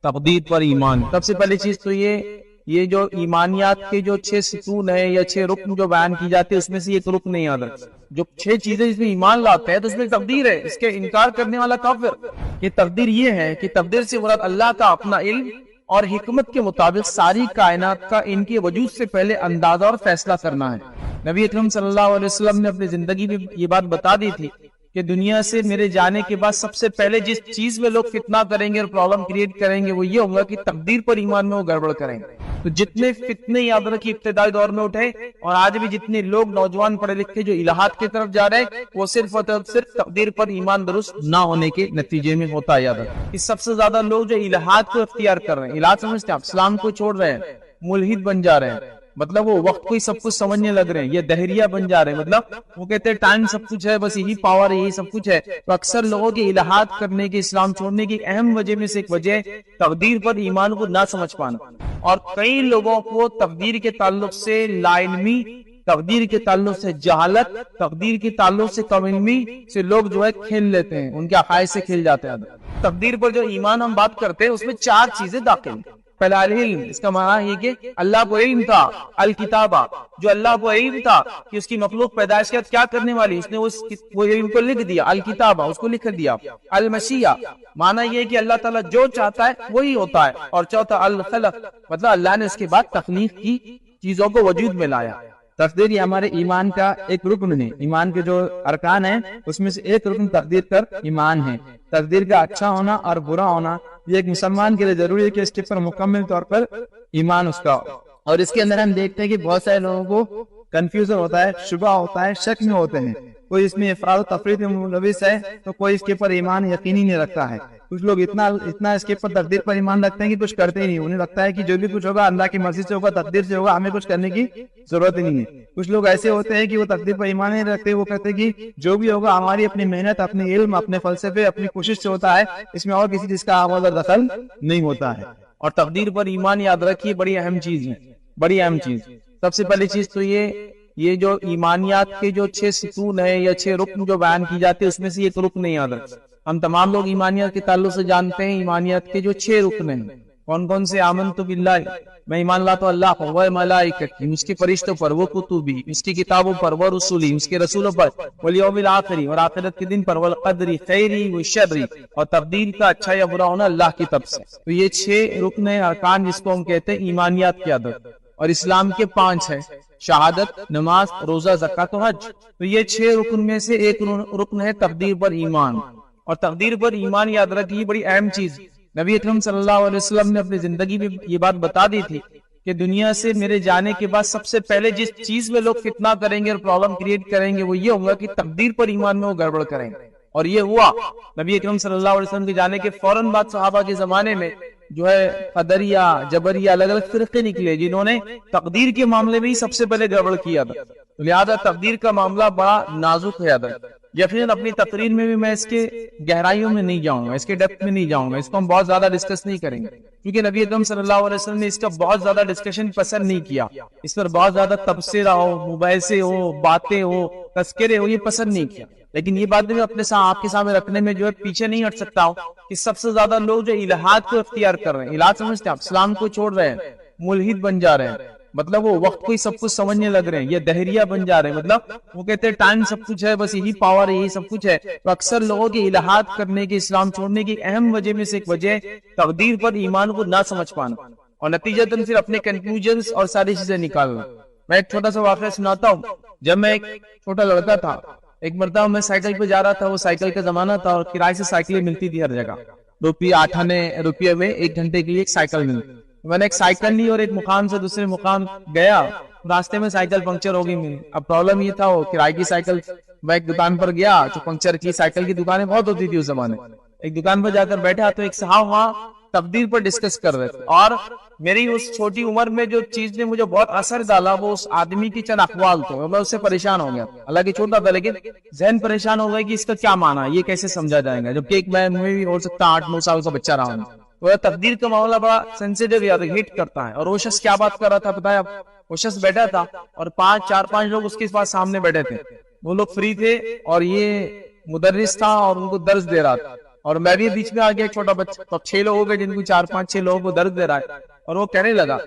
تقدیر پر ایمان. سب سے پہلی چیز تو یہ جو ایمانیات کے جو 6 ستون ہیں یا 6 رکن جو بیان کی جاتے ہیں اس میں سے ایک رکن نہیں یاد رکھتا. جو 6 چیزیں جس میں ایمان لاتے ہیں تو اس میں تقدیر ہے. اس کے انکار کرنے والا کافر. یہ تقدیر یہ ہے کہ تقدیر سے مراد اللہ کا اپنا علم اور حکمت کے مطابق ساری کائنات کا ان کے وجود سے پہلے اندازہ اور فیصلہ کرنا ہے. نبی اکرم صلی اللہ علیہ وسلم نے اپنی زندگی میں یہ بات بتا دی تھی کہ دنیا سے میرے جانے کے بعد سب سے پہلے جس چیز میں لوگ فتنہ کریں گے اور پرابلم کریٹ کریں گے وہ یہ ہوگا کہ تقدیر پر ایمان میں وہ گڑبڑ کریں گے. تو جتنے فتنے یاد رکھیے ابتدائی دور میں اٹھے اور آج بھی جتنے لوگ نوجوان پڑھے لکھے جو الہات کی طرف جا رہے ہیں وہ صرف اور صرف تقدیر پر ایمان درست نہ ہونے کے نتیجے میں ہوتا ہے. یاد رکھیں کہ سب سے زیادہ لوگ جو الہات کو اختیار کر رہے ہیں, الہات سمجھتے ہیں آپ, اسلام کو چھوڑ رہے ہیں, ملحد بن جا رہے ہیں, مطلب وہ وقت کو ہی سب کچھ سمجھنے لگ رہے ہیں, یہ دہریہ بن جا رہے ہیں, مطلب وہ کہتے ہیں ٹائم سب کچھ ہے, بس یہی پاور ہے, یہی سب کچھ ہے. تو اکثر لوگوں کے الہات کرنے کے, اسلام چھوڑنے کی اہم وجہ میں سے ایک وجہ تقدیر پر ایمان کو نہ سمجھ پانا. اور کئی لوگوں کو تقدیر کے تعلق سے لا علمی, تقدیر کے تعلق سے جہالت, تقدیر کے تعلق سے کم علمی سے لوگ جو ہے کھیل لیتے ہیں, ان کے عقائد سے کھیل جاتے ہیں. تقدیر پر جو ایمان ہم بات کرتے ہیں اس میں 4 چیزیں داخل ہیں. پہلا علم, اس کا معنی یہ کہ اللہ کو علم تھا. الکتابہ, جو اللہ کو علم تھا کہ اس کی مخلوق پیدائش کے کیا کرنے والی, اس نے وہ علم کو لکھ دیا. الکتابہ, اس کو لکھ دیا. المشیہ, معنی یہ کہ اللہ تعالیٰ جو چاہتا ہے وہی ہوتا ہے. اور چوتھا الخلق, مطلب اللہ نے اس کے بعد تخلیق کی چیزوں کو وجود میں لایا. تقدیر یہ ہمارے ایمان کا ایک رکن ہے. ایمان کے جو ارکان ہیں اس میں سے ایک رکن تقدیر پر ایمان ہے. تقدیر کا اچھا ہونا اور برا ہونا یہ ایک مسلمان کے لیے ضروری ہے کہ اس کے پر مکمل طور پر ایمان اس کا ہو. اور اس کے اندر ہم دیکھتے ہیں کہ بہت سارے لوگوں کو کنفیوژن ہوتا ہے, شبہ ہوتا ہے, شک میں ہوتے ہیں. کوئی اس میں افراد و تفریط میں ملوث ہے تو کوئی اس کے پر ایمان یقینی نہیں رکھتا ہے. کچھ لوگ اتنا اس کے پر تقدیر پر ایمان رکھتے ہیں کہ کچھ کرتے ہی نہیں. انہیں لگتا ہے کہ جو بھی کچھ ہوگا اللہ کی مرضی سے ہوگا, تقدیر سے ہوگا, ہمیں کچھ کرنے کی ضرورت ہی نہیں ہے. کچھ لوگ ایسے ہوتے ہیں کہ وہ تقدیر پر ایمان نہیں رکھتے, وہ کہتے ہیں کہ جو بھی ہوگا ہماری اپنی محنت, اپنے علم, اپنے فلسفے, اپنی کوشش سے ہوتا ہے, اس میں اور کسی چیز کا آواز اور دخل نہیں ہوتا ہے. اور تقدیر پر ایمان یاد رکھیے بڑی اہم چیز ہے, بڑی اہم چیز. سب سے پہلی چیز تو یہ جو ایمانیات کے جو 6 ستون ہیں یا 6 رکن جو بیان کی جاتے ہیں اس میں سے ایک رکن نہیں یاد رکھتا. ہم تمام لوگ ایمانیات کے تعلق سے جانتے ہیں ایمانیات کے جو 6 رکن ہیں. کون کون سے؟ آمنت باللہ, میں ایمان لاتا ہوں اللہ پر, وہ ملائکتی, اس کے فرشتوں پر, وہ کتبی, اس کی کتابوں پر, وہ رسولی, اس کے رسولوں پر, والیوم الآخری, اور آخرت کے دن پر, والقدر خیری و شری, اور تقدیر کا اچھا یا برا ہونا اللہ کی طرف سے. تو یہ 6 رکن ارکان جس کو ہم کہتے ہیں ایمانیات کی عادت. اور اسلام کے 5 ہیں, شہادت, نماز, روزہ, زکوٰۃ و حج. تو یہ 6 رکن میں سے ایک رکن ہے تقدیر پر ایمان. اور تقدیر پر ایمان یاد رکھیے بڑی اہم چیز. نبی اکرم صلی اللہ علیہ وسلم نے اپنی زندگی میں یہ بات بتا دی تھی کہ دنیا سے میرے جانے کے بعد سب سے پہلے جس چیز میں لوگ فتنہ کریں گے اور پرابلم کریٹ کریں گے وہ یہ ہوگا کہ تقدیر پر ایمان میں وہ گڑبڑ کریں گے. اور یہ ہوا. نبی اکرم صلی اللہ علیہ وسلم کے جانے کے فوراً بعد صحابہ کے زمانے میں جو ہے قدریہ, جبریہ, الگ الگ فرقے نکلے جنہوں نے تقدیر کے معاملے میں ہی سب سے پہلے گڑبڑ کیا تھا. لہذا تقدیر کا معاملہ بڑا نازک ہے. یقیناً اپنی تقریر میں بھی میں اس کے گہرائیوں میں نہیں جاؤں گا, اس کے ڈیپتھ میں نہیں جاؤں گا, اس کو ہم بہت زیادہ ڈسکس نہیں کریں گے کیونکہ نبی اکرم صلی اللہ علیہ وسلم نے اس کا بہت زیادہ ڈسکشن پسند نہیں کیا. اس پر بہت زیادہ تبصرہ ہو, مباحثے ہو, باتیں ہو, تذکرے ہو, یہ پسند نہیں کیا. لیکن یہ بات میں اپنے آپ کے سامنے رکھنے میں جو ہے پیچھے نہیں ہٹ سکتا ہوں کہ سب سے زیادہ لوگ جو الہات کو اختیار کر رہے ہیں, الہات سمجھتے ہیں آپ, اسلام کو چھوڑ رہے ہیں, ملحد بن جا رہے ہیں, مطلب وہ وقت کو ہی سب کچھ سمجھنے لگ رہے ہیں, یہ دہریہ بن جا رہے ہیں, مطلب وہ کہتے ہیں ٹائم سب کچھ ہے, بس یہی پاور ہے, یہی سب کچھ ہے. تو اکثر لوگوں کے الہات کرنے کے, اسلام چھوڑنے کی اہم وجہ میں سے ایک وجہ تقدیر پر ایمان کو نہ سمجھ پانا اور نتیجتاً پھر اپنے کنکلوژنز اور ساری چیزیں نکالنا. میں ایک چھوٹا سا واقعہ سناتا ہوں. جب میں ایک چھوٹا لڑکا تھا, ایک مرتبہ میں سائیکل پہ جا رہا تھا, وہ سائیکل کا زمانہ تھا اور کرائے سے سائیکلیں ملتی تھی ہر جگہ, روپیے میں 1 گھنٹے کے لیے ایک سائیکل ملتی. میں نے ایک سائیکل لی اور ایک مقام سے دوسرے مقام گیا, راستے میں سائیکل پنکچر ہو گئی میری. اب پرابلم یہ تھا, وہ کرائے کی سائیکل. میں ایک دکان پر گیا تو پنکچر کی سائیکل کی دکانیں بہت ہوتی تھی اس زمانے. ایک دکان پر جا کر بیٹھا تو ایک صاحب وہاں تقدیر پر ڈسکس کر رہے تھے, اور میری اس چھوٹی عمر میں جو چیز نے مجھے بہت اثر ڈالا وہ اس آدمی کی چند اقوال تھے. میں اس سے پریشان ہو گیا. حالانکہ چھوٹا تھا لیکن ذہن پریشان ہو گیا کہ اس کا کیا معنی ہے, یہ کیسے سمجھا جائے گا, جبکہ ایک میں بھی ہو سکتا 8-9 سال کا بچہ رہا ہوں. وہ تقدیر کا معاملہ بڑا سینسیٹیو یا ہٹ کرتا ہے. اور وہ شخص کیا بات کر رہا تھا بتایا, وہ شخص بیٹھا تھا اور 4-5 لوگ اس کے پاس سامنے بیٹھے تھے. وہ لوگ فری تھے اور یہ مدرس تھا اور ان کو درس دے رہا تھا. اور میں بھی بیچ میں آ گیا چھوٹا بچہ، تو 6 لوگ ہو گئے جن کو 4-5-6 لوگوں کو درد دے رہا ہے، اور وہ کہنے لگا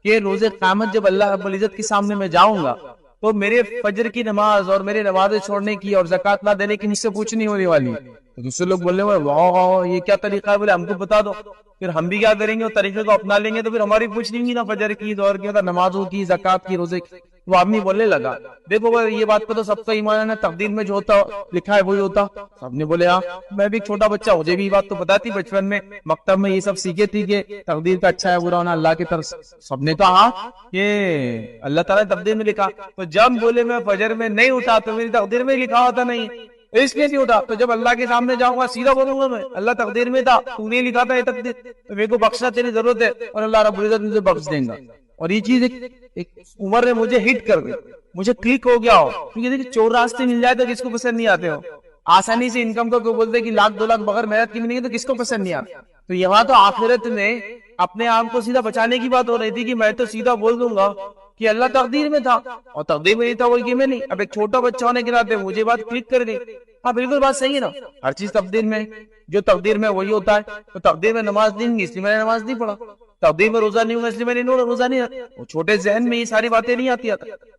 کہ روز قیامت جب اللہ رب العزت کے سامنے میں جاؤں گا تو میرے فجر کی نماز اور میرے نمازیں چھوڑنے کی اور زکوٰۃ نہ دینے کی مجھ سے پوچھنی ہونے والی ہے۔ تو دوسرے لوگ بولنے والے واہ یہ کیا طریقہ ہے، بولے ہم کو بتا دو، پھر ہم بھی کیا کریں گے، اور طریقے کو اپنا لیں گے تو پھر ہماری پوچھنی ہوگی نا فجر کی، دور کی، نمازوں کی، زکوٰۃ کی، روزے کی۔ وہ آدمی بولنے لگا دیکھو یہ بات پہ تو سب کا ایمان ہے، تقدیر میں جو ہوتا لکھا ہے وہی ہوتا۔ سب نے بولے ہاں، میں بھی چھوٹا بچہ، مجھے بھی یہ بات تو پتا تھی، بچپن میں مکتب میں یہ سب سیکھے تھی کہ تقدیر کا اچھا ہے برا ہونا اللہ کی طرف سے۔ سب نے تو ہاں یہ اللہ تعالیٰ نے تقدیر میں لکھا، تو جب بولے میں فجر میں نہیں اٹھا تو میری تقدیر میں لکھا ہوتا نہیں، اس لیے نہیں اٹھا، تو جب اللہ کے سامنے جاؤں گا سیدھا بولوں گا میں اللہ تقدیر میں تھا، تو نے لکھا تھا یہ تقدیر، تو میرے کو بخشنا تیری ضرورت ہے، اور اللہ رب العزت مجھے بخش دیں گا۔ اور یہ چیز ایک عمر نے مجھے ہٹ کر گئی، مجھے کلک ہو گیا ہو، کیونکہ دیکھیں چور راستے مل جائے تو کس کو پسند نہیں آتے ہو، آسانی سے انکم کو بولتے کہ 1,00,000-2,00,000 بغیر محنت کی ملیں گے تو کس کو پسند نہیں آتا۔ تو یہاں تو آخرت میں اپنے آپ کو سیدھا بچانے کی بات ہو رہی تھی کہ میں تو سیدھا بول دوں گا کہ اللہ تقدیر میں تھا، اور تقدیر میں نہیں تھا بول کے میں نہیں۔ اب ایک چھوٹا بچہ ہونے کے ناطے مجھے بات کلک کر گئی، ہاں بالکل بات صحیح ہے نا، ہر چیز تقدیر میں، جو تقدیر میں وہی ہوتا ہے۔ تو تقدیر میں نماز نہیں ہوگی اس لیے میں نے نماز نہیں پڑھا، تقدیر میں روزہ نہیں ہوگا اس لیے میں نے روزہ نہیں رکھا۔ وہ چھوٹے ذہن میں یہ ساری باتیں نہیں آتی۔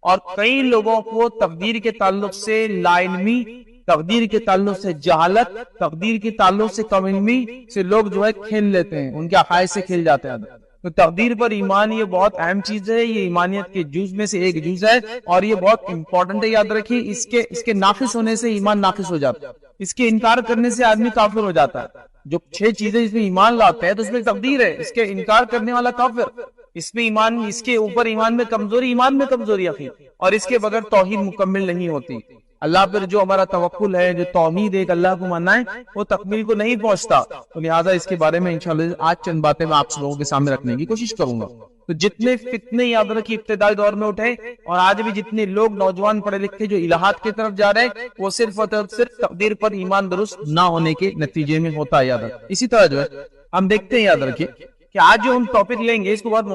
اور کئی لوگوں کو تقدیر کے تعلق سے لا علمی، تقدیر کے تعلق سے جہالت، تقدیر کے تعلق سے کم علمی سے لوگ جو ہے کھیل لیتے ہیں، ان کے عقائد سے کھیل جاتے ہیں۔ تو تقدیر پر ایمان یہ بہت اہم چیز ہے، یہ ایمانیت کے جز میں سے ایک جز ہے، اور یہ بہت امپورٹنٹ ہے، یاد رکھیے۔ اس کے ناقص ہونے سے ایمان ناقص ہو جاتا ہے، اس کے انکار کرنے سے آدمی کافر ہو جاتا ہے۔ جو 6 چیزیں اس میں ایمان لاتے ہیں تو اس میں تقدیر ہے، اس کے انکار کرنے والا کافر، اس میں ایمان، اس کے اوپر ایمان میں کمزوری، ایمان میں کمزوری عقید، اور اس کے بغیر توحید مکمل نہیں ہوتی۔ اللہ پر جو ہمارا توکل ہے، جو توحید ایک اللہ کو ماننا ہے، وہ تکمیل کو نہیں پہنچتا۔ تو لہٰذا اس کے بارے میں انشاءاللہ آج چند باتیں میں آپ لوگوں کے سامنے رکھنے کی کوشش کروں گا۔ تو جتنے فتنے یاد رکھیے ابتدائی دور میں اٹھے، اور آج بھی جتنے لوگ نوجوان پڑھے لکھے جو الہات کی طرف جا رہے ہیں، وہ صرف اور صرف تقدیر پر ایمان درست نہ ہونے کے نتیجے میں ہوتا ہے، یاد رکھیں۔ اسی طرح جو ہے ہم دیکھتے ہیں، یاد رکھیے کہ آج جو ہم ٹاپک لیں گے اس کو بہت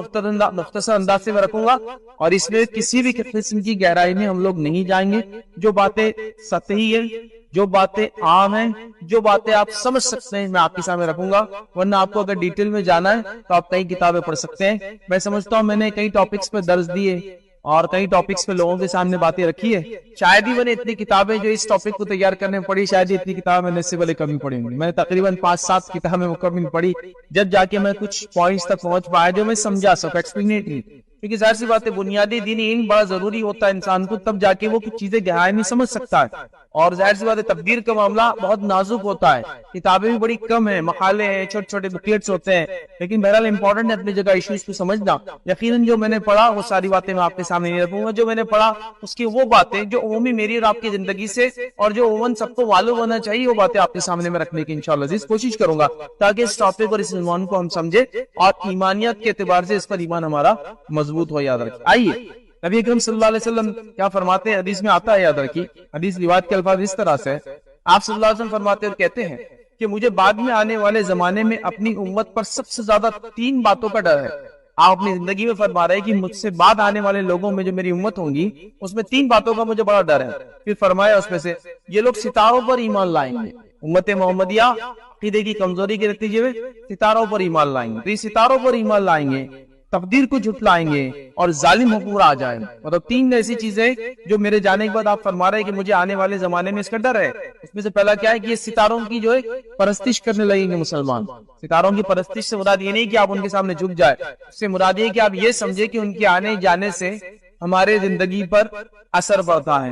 مختصر انداز سے میں رکھوں گا، اور اس میں کسی بھی قسم کی گہرائی میں ہم لوگ نہیں جائیں گے۔ جو باتیں سطحی ہیں، جو باتیں عام ہیں، جو باتیں آپ سمجھ سکتے ہیں، میں آپ کے سامنے رکھوں گا، ورنہ آپ کو اگر ڈیٹیل میں جانا ہے تو آپ کئی کتابیں پڑھ سکتے ہیں۔ میں سمجھتا ہوں میں نے کئی ٹاپکس پہ درس دیے اور کئی ٹاپکس پہ لوگوں کے سامنے باتیں رکھی ہے، شاید ہی میں نے اتنی کتابیں جو اس ٹاپک کو تیار کرنے میں پڑھی، شاید ہی اتنی کتابیں میں نے اس سے پہلے کمی پڑھی ہوں گی۔ میں نے تقریباً 5-7 کتابیں مکمل پڑھی، جب جا کے میں کچھ پوائنٹس تک پہنچ پایا جو میں سمجھا سکوں ایکسپلینیٹری، کیونکہ ظاہر سی بات ہے بنیادی دینی علم بڑا ضروری ہوتا ہے انسان کو، تب جا کے وہ کچھ چیزیں گہرائی میں سمجھ سکتا ہے۔ اور ظاہر سی بات ہے تقدیر کا معاملہ بہت نازک ہوتا ہے، کتابیں بھی بڑی کم ہیں، مقالے ہیں، چھوٹے چھوٹے بکلیٹس ہوتے ہیں، لیکن بہرحال امپورٹنٹ ہے اپنی جگہ ایشوز کو سمجھنا۔ یقیناً جو میں نے پڑھا وہ ساری باتیں میں آپ کے سامنے نہیں رکھوں گا، جو میں نے پڑھا اس کی وہ باتیں جو عمومی میری اور آپ کی زندگی سے اور جو عموماً سب کو معلوم ہونا چاہیے، وہ باتیں آپ کے سامنے میں رکھنے کی انشاءاللہ عزیز کوشش کروں گا، تاکہ اس ٹاپک اور اس عنوان کو ہم سمجھیں اور ایمانیت کے اعتبار سے اس پر ایمان ہمارا مضبوط ہو۔ یاد رکھیں، آئیے نبی اکرم صلی اللہ علیہ وسلم کیا فرماتے ہیں، حدیث میں آتا ہے، یاد رکھیے حدیث روایت کے الفاظ اس طرح سے آپ صلی اللہ علیہ وسلم فرماتے اور کہتے ہیں کہ مجھے بعد میں آنے والے زمانے میں اپنی امت پر سب سے زیادہ 3 باتوں کا ڈر ہے۔ آپ اپنی زندگی میں فرما رہے ہیں کہ مجھ سے بعد آنے والے لوگوں میں جو میری امت ہوں گی اس میں 3 باتوں کا مجھے بڑا ڈر ہے۔ پھر فرمایا اس میں سے یہ لوگ ستاروں پر ایمان لائیں گے، امت محمدیہ عقیدے کی کمزوری کے نتیجے میں ستاروں پر ایمان لائیں گے، تو یہ ستاروں پر ایمان لائیں گے، تقدیر کو جھٹلائیں گے اور ظالم حکمراں آ جائیں۔ مطلب 3 ایسی چیزیں جو میرے جانے کے بعد آپ فرما رہے ہیں کہ مجھے آنے والے زمانے میں اس کا ڈر ہے۔ اس میں سے پہلا کیا ہے کہ یہ ستاروں کی جو ہے پرستش کرنے لگیں گے مسلمان۔ ستاروں کی پرستش سے مراد یہ نہیں کہ آپ ان کے سامنے جھک جائے، اس سے مراد یہ کہ آپ یہ سمجھے کہ ان کے آنے جانے سے ہمارے زندگی پر اثر پڑتا ہے،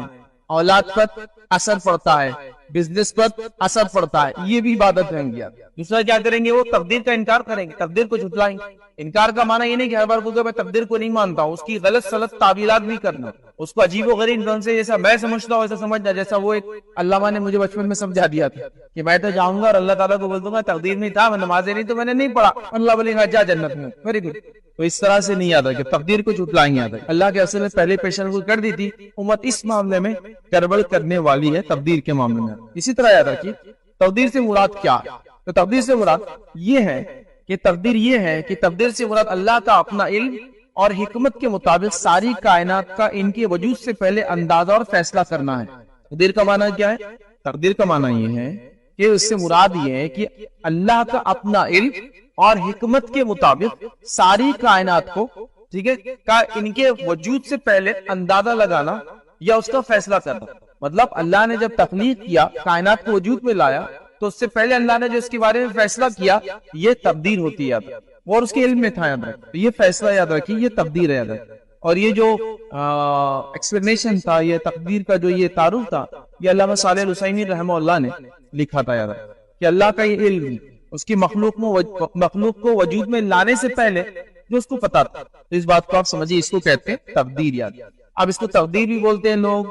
اولاد پر اثر پڑتا ہے، بزنس پر اثر پڑتا ہے، یہ بھی عبادت رہیں گی۔ دوسرا کیا کریں گے، وہ تقدیر کا انکار کریں گے، تقدیر کو جھٹلائیں گے۔ انکار کا معنی یہ نہیں کہ ہر بار کو میں تقدیر کو نہیں مانتا ہوں، اس کی غلط سلط تعبیرات بھی کرنا، اس کو عجیب و غریب ڈھنگ سے جیسا میں سمجھتا ہوں ویسا سمجھنا، جیسا وہ ایک علامہ نے مجھے بچپن میں سمجھا دیا تھا کہ میں تو جاؤں گا اور اللہ تعالیٰ کو بول دوں گا تقدیر نہیں تھا، میں نمازیں نہیں تو میں نے نہیں پڑھا، اللہ بولے گا جا جنت میں، ویری گڈ۔ تو اس طرح سے نہیں یاد ہے کہ تقدیر کو جھٹلائیں گے۔ اللہ کے اصل میں پہلے پیشن گوئی کر دی تھی، امت اس معاملے میں گڑبڑ کرنے والی ہے تقدیر کے معاملے میں۔ اسی طرح یاد رکھیے تقدیر سے مراد کیا ہے، تو تقدیر سے مراد یہ ہے کہ تقدیر سے مراد اللہ کا اپنا علم اور حکمت کے مطابق ساری کائنات کا ان کے وجود سے پہلے اندازہ اور فیصلہ کرنا ہے۔ تقدیر کا معنی کیا ہے؟ تقدیر کا معنی یہ ہے کہ اس سے مراد یہ ہے کہ اللہ کا اپنا علم اور حکمت کے مطابق ساری کائنات کو، ٹھیک ہے، ان کے وجود سے پہلے اندازہ لگانا یا اس کا فیصلہ کرنا. مطلب اللہ نے جب تخلیق کیا، کائنات کو وجود میں لایا، تو اس سے پہلے اللہ نے جو اس کے بارے میں فیصلہ کیا، یہ تقدیر ہوتی ہے یاد، اور اس کے علم میں تھا، یاد رکھ. یہ فیصلہ یاد رکھیے، یہ تقدیر ہے یاد رکھ. اور یہ جو ایکسپلینیشن تھا، یہ تقدیر کا جو یہ تعارف تھا، یہ علامہ صالح الحسینی رحمہ اللہ نے لکھا تھا یاد رکھ، کہ اللہ کا یہ علم اس کی مخلوق کو وجود میں لانے سے پہلے جو اس کو پتا تھا. تو اس بات کو آپ سمجھیے، اس کو کہتے ہیں تقدیر یاد. اب اس کو تقدیر بھی بولتے ہیں لوگ،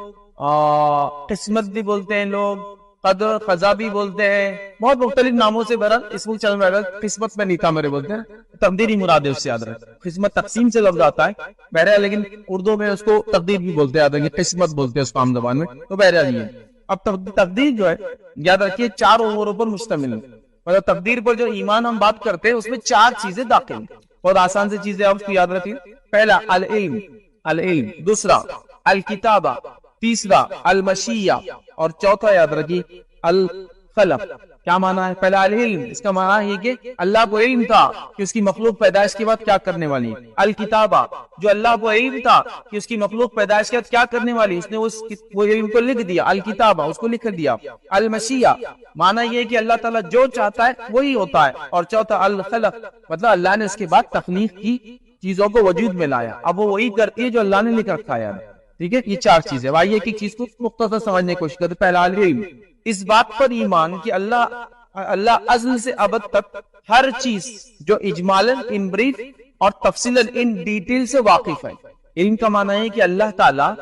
قسمت بھی بولتے ہیں لوگ، قدر قضا بھی بولتے ہیں، بہت مختلف ناموں سے بھرا. اس کو چل رہا ہے، قسمت میں نہیں تھا میرے بولتے ہیں، تقدیر ہی مراد ہے، اس سے یاد رکھ. قسمت تقسیم سے لفظ آتا ہے بہرحال، لیکن اردو میں اس کو تقدیر بھی بولتے ہیں، قسمت بولتے ہیں اس کو عام زبان میں، تو بہرحال یہ. اب تقدیر جو ہے یاد رکھیے 4 اموروں پر مشتمل ہے. مطلب تقدیر پر جو ایمان ہم بات کرتے ہیں، اس میں 4 چیزیں داخل ہیں. بہت آسان سے چیزیں آپ اس کو یاد رکھیں. پہلا العلم، دوسرا الکتابہ، تیسرا المشیہ، اور چوتھا یاد رکھیے الخلق. کیا معنی ہے؟ پہلا العلم، اس کا معنی ہے کہ اللہ کو علم تھا کہ اس کی مخلوق پیدائش کے بعد کیا کرنے والی ہے. الکتابہ، جو اللہ کو علم تھا کہ اس کی مخلوق پیدائش کے بعد کیا کرنے والی، اس نے وہ علم کو لکھ دیا، الکتابہ اس کو لکھ دیا. المشیہ، معنی یہ کہ اللہ تعالیٰ جو چاہتا ہے وہی ہوتا ہے. اور چوتھا الخلق، مطلب اللہ نے اس کے بعد تخلیق کی، چیزوں کو وجود میں لایا. اب وہ وہی کرتی ہے جو اللہ نے لکھ رکھا ہے. ٹھیک ہے، یہ 4 چیزیں. آئیے ایک ایک چیز کو مختصر سمجھنے کی کوشش کرتے. پہلا علم، اس بات پر ایمان کہ اللہ ازل سے ابد تک ہر چیز جو اجمالاً ان بریف اور تفصیلاً ان ڈیٹیل سے واقف ہے. علم کا معنی ہے کہ اللہ تعالیٰ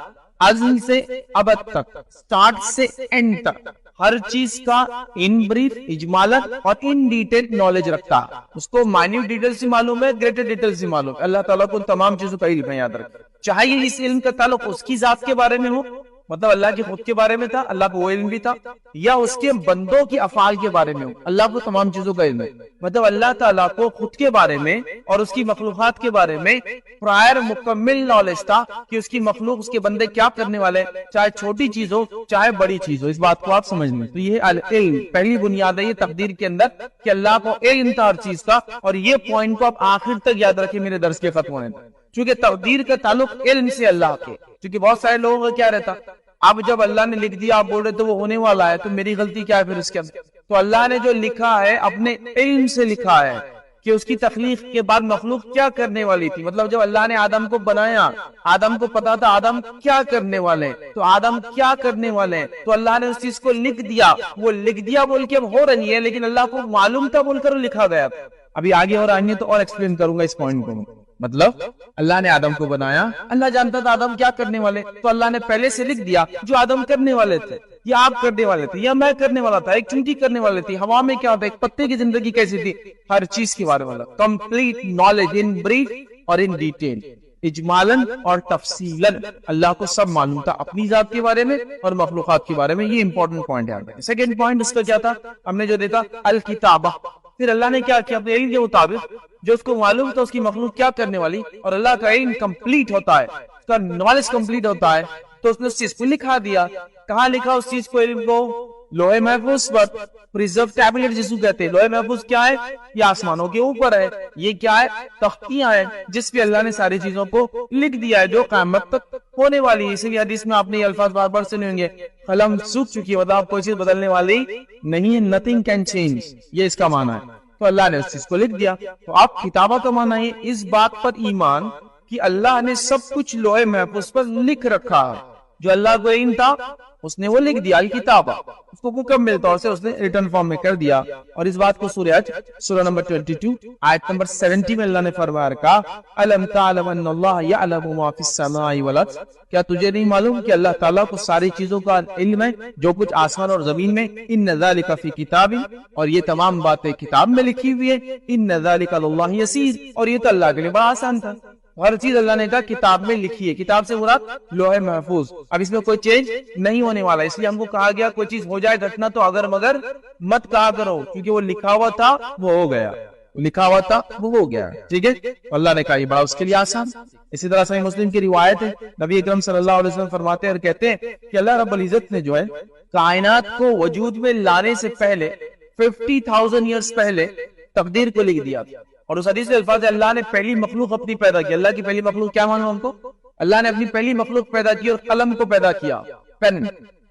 ازل سے ابد تک، سٹارٹ سے اینڈ تک ہر چیز کا ان بریف، اجمالاً اور ان ڈیٹیل نالج رکھتا ہے. اس کو مائنیوٹ ڈیٹیل سے معلوم ہے، گریٹر ڈیٹیل سے معلوم ہے. اللہ تعالیٰ کو تمام چیزوں کا علم ہے یاد رکھ. چاہے اس علم کا تعلق اس کی ذات کے بارے میں ہو، مطلب اللہ کے خود کے بارے میں تھا، اللہ کو وہ علم بھی تھا، یا اس کے بندوں کی افعال کے بارے میں ہو، اللہ کو تمام چیزوں کا علم ہے. مطلب اللہ تعالیٰ کو خود کے بارے میں اور اس کی مخلوقات کے بارے میں پرائر مکمل نالج تھا کہ اس کی مخلوق، اس کے بندے کیا کرنے والے، چاہے چھوٹی چیز ہو چاہے بڑی چیز ہو. اس بات کو آپ سمجھ لیں. تو یہ علم پہلی بنیاد ہے یہ تقدیر کے اندر، کہ اللہ کو علم تھا ہر چیز کا. اور یہ پوائنٹ کو آپ آخر تک یاد رکھیں میرے درس کے ختم ہونے تک، چونکہ تقدیر کا تعلق علم سے اللہ کے. کیونکہ بہت سارے لوگوں کا کیا رہتا، اب جب اللہ نے لکھ دیا، آپ بول رہے تو وہ ہونے والا ہے، تو میری غلطی کیا ہے پھر اس کے اندر؟ تو اللہ نے جو لکھا ہے اپنے علم سے لکھا ہے کہ اس کی تخلیق کے بعد مخلوق کیا کرنے والی تھی. مطلب جب اللہ نے آدم کو بنایا، آدم کو پتا تھا آدم کیا کرنے والے، تو آدم کیا کرنے والے ہیں، تو اللہ نے اس چیز کو لکھ دیا. وہ لکھ دیا بول کے اب ہو رہی ہے، لیکن اللہ کو معلوم تھا بول کر لکھا گیا. ابھی آگے اور آئیں گے تو اور ایکسپلین کروں گا اس پوائنٹ کو. مطلب اللہ نے آدم کو بنایا، اللہ جانتا تھا آدم کیا کرنے والے، تو اللہ نے پہلے سے لکھ دیا جو آدم کرنے والے تھے، یا آپ کرنے والے تھے، یا میں کرنے والا تھا. ایک چونٹی کرنے والے تھی، ہوا میں کیا ہوتا ہے، ایک پتے کی زندگی کیسی تھی، ہر چیز کے بارے میں کمپلیٹ نالج ان بریف اور ان ڈیٹیل، اجمالاً اور تفصیلاً. اللہ کو سب معلوم تھا اپنی ذات کے بارے میں اور مخلوقات کے بارے میں. یہ امپورٹنٹ پوائنٹ ہے. سیکنڈ پوائنٹ اس کا کیا تھا، ہم نے جو دیکھا الکتابہ. پھر اللہ نے کیا کیا، اپنے علم کے مطابق جو اس کو معلوم تھا اس کی مخلوق کیا کرنے والی، اور اللہ کا علم کمپلیٹ ہوتا ہے، اس کا نالج کمپلیٹ ہوتا ہے، تو اس نے اس چیز کو لکھا دیا. کہاں لکھا اس چیز کو، علم کو؟ لوح محفوظ پر. پریزرو ٹیبلٹ جس کو کہتے ہیں. لوح محفوظ کیا ہے؟ یہ آسمانوں کے اوپر ہے. یہ کیا ہے؟ تختیاں ہیں جس پہ اللہ نے ساری چیزوں کو لکھ دیا ہے جو قیامت تک ہونے والی ہے. اسی لیے حدیث میں آپ نے یہ الفاظ بار بار سنے ہوں گے، قلم سوکھ چکی ہے، مطلب کوئی چیز بدلنے والی نہیں ہے. نتھنگ کین چینج، یہ اس کا معنی ہے. تو اللہ نے اس چیز کو لکھ دیا. تو آپ کتابہ کا معنی ہے اس بات پر ایمان کہ اللہ نے سب کچھ لوح محفوظ پر لکھ رکھا ہے. جو اللہ کو علم تھا اس نے وہ لکھ دیا، الکتابہ، اس کو مکمل طور سے اس نے ریٹن فارم میں کر دیا. اور اس بات کو سورہ حج سورہ نمبر 22 آیت نمبر 70 میں اللہ نے فرمایا رکھا، الم تعلم ان اللہ یعلم ما فی السماء والارض. کیا تجھے نہیں معلوم کہ اللہ تعالیٰ کو ساری چیزوں کا علم ہے جو کچھ آسمان اور زمین میں. ان ذالک فی کتاب، اور یہ تمام باتیں کتاب میں لکھی ہوئی ہے. ان ذالک علی اللہ یسیر، اور یہ تو اللہ کے لیے بڑا آسان تھا. ہر چیز اللہ نے کہا کتاب میں لکھی ہے. کتاب سے مراد لوح محفوظ. اب اس میں کوئی چینج نہیں ہونے والا، اس لیے ہم کو کہا گیا کوئی چیز ہو جائے گھٹنا تو اگر مگر مت کہا کرو، کیونکہ وہ لکھا ہوا تھا وہ ہو گیا. لکھا ہوا تھا وہ ہو گیا، ٹھیک ہے، اللہ نے کہا یہ بڑا اس کے لیے آسان۔ اسی طرح صحیح مسلم کی روایت ہے، نبی اکرم صلی اللہ علیہ وسلم فرماتے ہیں اور کہتے ہیں کہ اللہ رب العزت نے جو ہے کائنات کو وجود میں لانے سے پہلے 50,000 ایئرز پہلے تقدیر کو لکھ دیا، اور اس حدیث کے الفاظ ہے اللہ نے پہلی مخلوق اپنی پیدا کی۔ اللہ کی پہلی مخلوق کیا مانو ہم کو؟ اللہ نے اپنی پہلی مخلوق پیدا کی اور قلم کو پیدا کیا، پین۔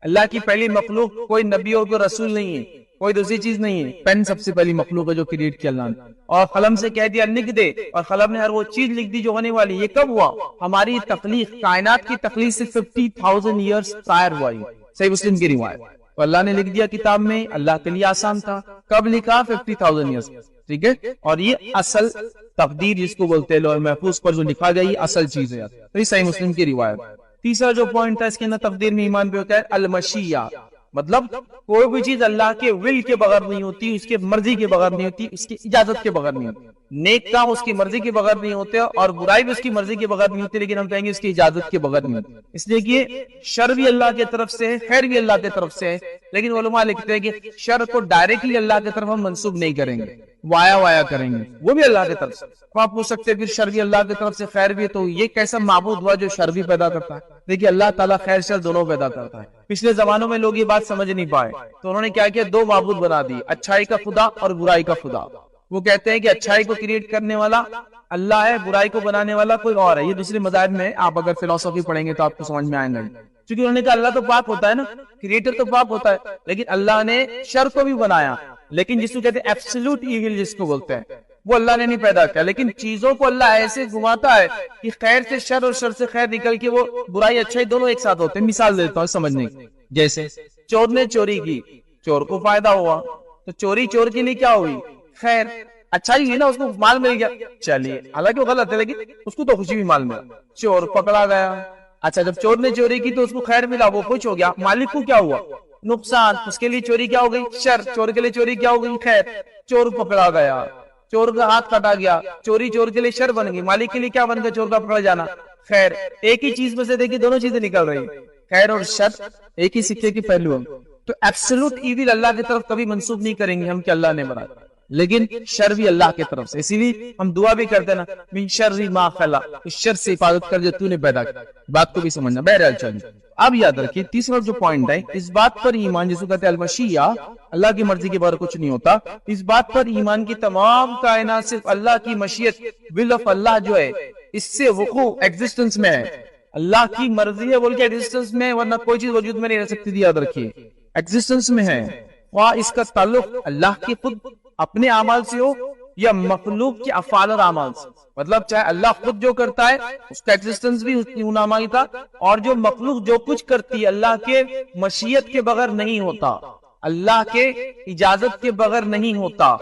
اللہ کی پہلی مخلوق کوئی نبی اور کوئی رسول نہیں ہے، کوئی دوسری چیز نہیں ہے، پین سب سے پہلی مخلوق ہے جو کریٹ کیا اللہ نے، اور قلم سے کہہ دیا لکھ دے، اور قلم نے ہر وہ چیز لکھ دی جو ہونے والی۔ یہ کب ہوا؟ ہماری تخلیق، کائنات کی تخلیق سے 50,000 ایئرز پرائر ہوا۔ صحیح مسلم کی روایت، تو اللہ نے لکھ دیا کتاب میں، اللہ کے لیے آسان تھا۔ کب لکھا؟ 50,000 ایئرز، ٹھیک ہے، اور یہ اصل تقدیر جس کو بولتے ہیں لوح محفوظ پر جو لکھا گیا، یہ اصل چیز ہے۔ تو یہ صحیح مسلم کی روایت۔ تیسرا جو پوائنٹ تھا اس کے اندر تقدیر میں ایمان پہ ہوتا ہے المشیہ، مطلب کوئی بھی چیز اللہ کے ول کے بغیر نہیں ہوتی، اس کے مرضی کے بغیر نہیں ہوتی، اس کی اجازت کے بغیر نہیں ہوتی۔ نیک کام اس کی مرضی کے بغیر نہیں ہوتے اور برائی بھی اس کی مرضی کے بغیر نہیں ہوتی، لیکن ہم کہیں گے اس کی اجازت کے بغیر نہیں ہوتی۔ اس لیے کہ شر بھی اللہ کی طرف سے ہے، خیر بھی اللہ کی طرف سے ہے، لیکن علماء لکھتے ہیں کہ شر کو ڈائریکٹلی اللہ کی طرف ہم منسوب نہیں کریں گے، وایا کریں گے، وہ بھی اللہ کی طرف سے۔ تو آپ پوچھ سکتے ہیں پھر شر بھی اللہ کی طرف سے خیر بھی ہے، تو یہ کیسا معبود ہوا جو شر بھی پیدا کرتا ہے؟ دیکھیے اللہ تعالیٰ خیر شر دونوں پیدا کرتا ہے۔ پچھلے زمانوں میں لوگ یہ بات سمجھ نہیں پائے، تو انہوں نے کیا کیا؟ دو معبود بنا دی، اچھائی کا خدا اور برائی کا خدا۔ وہ کہتے ہیں کہ اچھائی کو کریٹ کرنے والا اللہ ہے، برائی کو بنانے والا کوئی اور ہے۔ یہ دوسرے مذاہب میں آپ اگر فلسفی پڑھیں گے تو آپ کو سمجھ میں آئیں گے، کیونکہ انہوں نے کہا اللہ تو پاک ہوتا ہے نا، کریٹر تو پاک ہوتا ہے، لیکن اللہ نے شر کو بھی بنایا، لیکن جس کو کہتے ہیں ایبسولوٹ ایول جس کو بولتے ہیں، وہ اللہ نے نہیں پیدا کیا، لیکن چیزوں کو اللہ ایسے گھماتا ہے کہ خیر سے شر اور شر سے خیر نکل کے وہ برائی اچھائی دونوں ایک ساتھ ہوتے ہیں۔ مثال دیتا ہوں سمجھنے کی، جیسے چور نے چوری کی، چور کو فائدہ ہوا، تو چوری چور کے لیے کیا ہوئی؟ خیر، اچھائی ہوئی نا، اس کو مال مل گیا، چلیے، حالانکہ وہ غلط ہے لیکن اس کو تو خوشی بھی مال ملا، چور پکڑا گیا۔ اچھا جب چور نے چوری کی تو اس کو خیر ملا، وہ خوش ہو گیا، مالک کو کیا ہوا؟ نقصان، اس کے لیے چوری کیا ہو گئی؟ شر، چور کے لیے چوری کیا ہو گئی؟ خیر، چور پکڑا گیا، چور کا ہاتھ کٹا گیا، چوری چور کے لیے شر بن گئی، مالک کے لیے کیا بن گیا؟ چور کا پکڑا جانا۔ خیر، ایک ہی چیز میں سے دیکھیے دونوں چیزیں نکل رہی، خیر اور شر ایک ہی سکے کی پہلو ہیں۔ تو ایبسولوٹ ایول اللہ کی طرف کبھی منسوب نہیں کریں گے ہم کہ اللہ نے بنایا، لیکن شر بھی اللہ کی طرف سے، اسی لیے ہم دعا بھی کرتے ہیں نا من شر ما خلق، اس شر سے حفاظت کر جو تو نے پیدا کیا، بات کو بھی سمجھنا۔ بہرحال چلیے اب یاد رکھیے تیسرا جو پوائنٹ ہے، اس بات پر ایمان جس کو کہتے ہیں المشیہ، اللہ کی مرضی کے بغیر کچھ نہیں ہوتا، اس بات پر ایمان کی تمام کائنات صرف اللہ کی مشیت، ول آف اللہ جو ہے اس سے وقوع ایگزسٹنس میں ہے، اللہ کی مرضی ہے بول کے ایگزسٹنس میں، ورنہ کوئی چیز وجود میں نہیں رہ سکتی، یاد رکھیے ایگزسٹنس میں ہے، خواہ اس کا تعلق اللہ کی خود اپنے اعمال سے ہو یا مخلوق کے افعال اور اعمال سے، مطلب چاہے اللہ خود جو کرتا ہے اس کا ایگزسٹنس بھی نامائی تھا، اور جو مخلوق جو کچھ کرتی ہے اللہ کے مشیت کے بغیر نہیں ہوتا، اللہ کے اجازت کے بغیر نہیں ہوتا،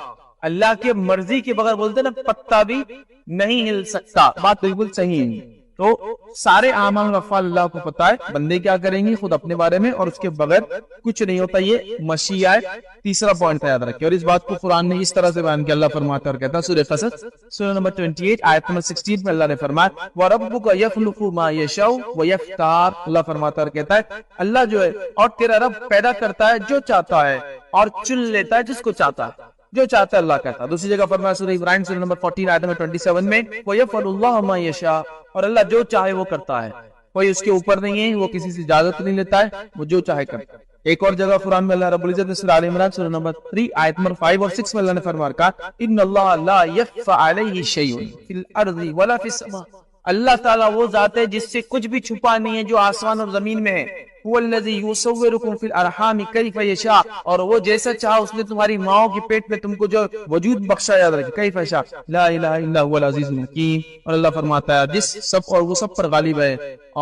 اللہ کے مرضی کے بغیر بولتے نا پتا بھی نہیں ہل سکتا، بات بالکل صحیح ہے۔ تو سارے اعمال و افعال اللہ کو پتا ہے، بندے کیا کریں گے خود اپنے بارے میں، اور اس کے بغیر کچھ نہیں ہوتا، یہ مشیہ ہے۔ تیسرا پوائنٹ یاد رکھیں، اور اس بات کو قرآن نے اس طرح سے بیان کیا، اللہ فرماتا ہے اور کہتا ہے سورہ قصص سورہ نمبر 28 آیت نمبر 16 میں اللہ نے فرمایا وَرَبُّكَ يَخْلُقُ مَا يَشَاءُ وَيَخْتَارُ، اللہ فرماتا ہے اور کہتا ہے اللہ جو ہے اور تیرا رب پیدا کرتا ہے جو چاہتا ہے اور چن لیتا ہے جس کو چاہتا ہے، جو چاہتا ہے اللہ کہتا ہے۔ دوسری جگہ فرمایا سورہ ابراہیم سورہ نمبر 14 آیت نمبر 27 میں وَيَفْعَلُ اللَّهُ مَا يَشَاءُ، اور اللہ جو چاہے وہ کرتا ہے، کوئی اس کے اوپر نہیں ہے، وہ کسی سے اجازت نہیں لیتا ہے، وہ جو چاہے کرتا ہے۔ ایک اور جگہ قرآن میں اللہ رب العزت نے سورہ آل عمران سورہ نمبر 3 آیت نمبر 5 اور 6 میں اللہ نے فرمایا کہا ان اللہ لا يخفى علیہ شیء فی الارض ولا فی السماء، اللہ تعالیٰ وہ ذات ہے جس سے کچھ بھی چھپا نہیں ہے جو آسمان اور زمین میں ہے، هو الذی یصورکم فی الارحام کیف یشاء، اور وہ جیسا چاہا اس نے تمہاری ماؤں کے پیٹ میں تم کو جو وجود بخشا، یاد رکھیں کیف یشاء لا الہ الا هو العزیز الحکیم، اور اللہ فرماتا ہے جس سب اور وہ سب پر غالب ہے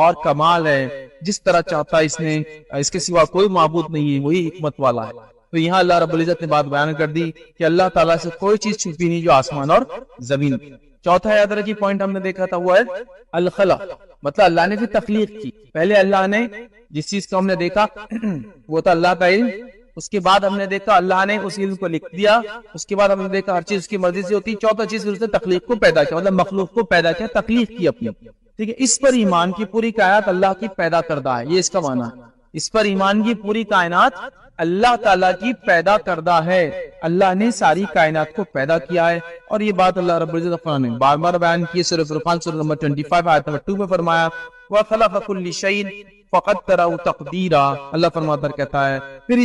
اور کمال ہے، جس طرح چاہتا ہے اس نے، اس کے سوا کوئی معبود نہیں ہے، وہی حکمت والا ہے۔ تو یہاں اللہ رب العزت نے بات بیان کر دی کہ اللہ تعالیٰ سے کوئی چیز چھپی نہیں جو آسمان اور زمین۔ چوتھا یاد رکھیے پوائنٹ ہم نے دیکھا تھا وہ ہے الخلق، مطلب اللہ نے پھر تخلیق کی، پہلے اللہ نے جس چیز کو ہم نے دیکھا وہ تھا اللہ کا علم، اس کے بعد ہم نے دیکھا اللہ نے اس علم کو لکھ دیا، اس کے بعد ہم نے دیکھا ہر چیز اس کی مرضی سے ہوتی، چوتھا چیز اس نے تخلیق کو پیدا کیا، مطلب مخلوق کو پیدا کیا، تخلیق کی اپنی، ٹھیک ہے۔ اس پر ایمان کی پوری کائنات اللہ کی پیدا کردہ ہے، یہ اس کا معنی ہے، اس پر ایمان کی پوری کائنات اللہ تعالیٰ کی پیدا کردہ ہے، اللہ نے ساری کائنات کو پیدا کیا ہے، اور یہ بات اللہ رب العزت نے بار بار بیان کی. سورہ فرقان سورہ نمبر 25 آیت نمبر 2 میں فرمایا وَخَلَقَ كُلِّ شَيْءٍ فَقَدَّرَهُ تَقْدِيرًا. اللہ فرماتا کہتا ہے پھر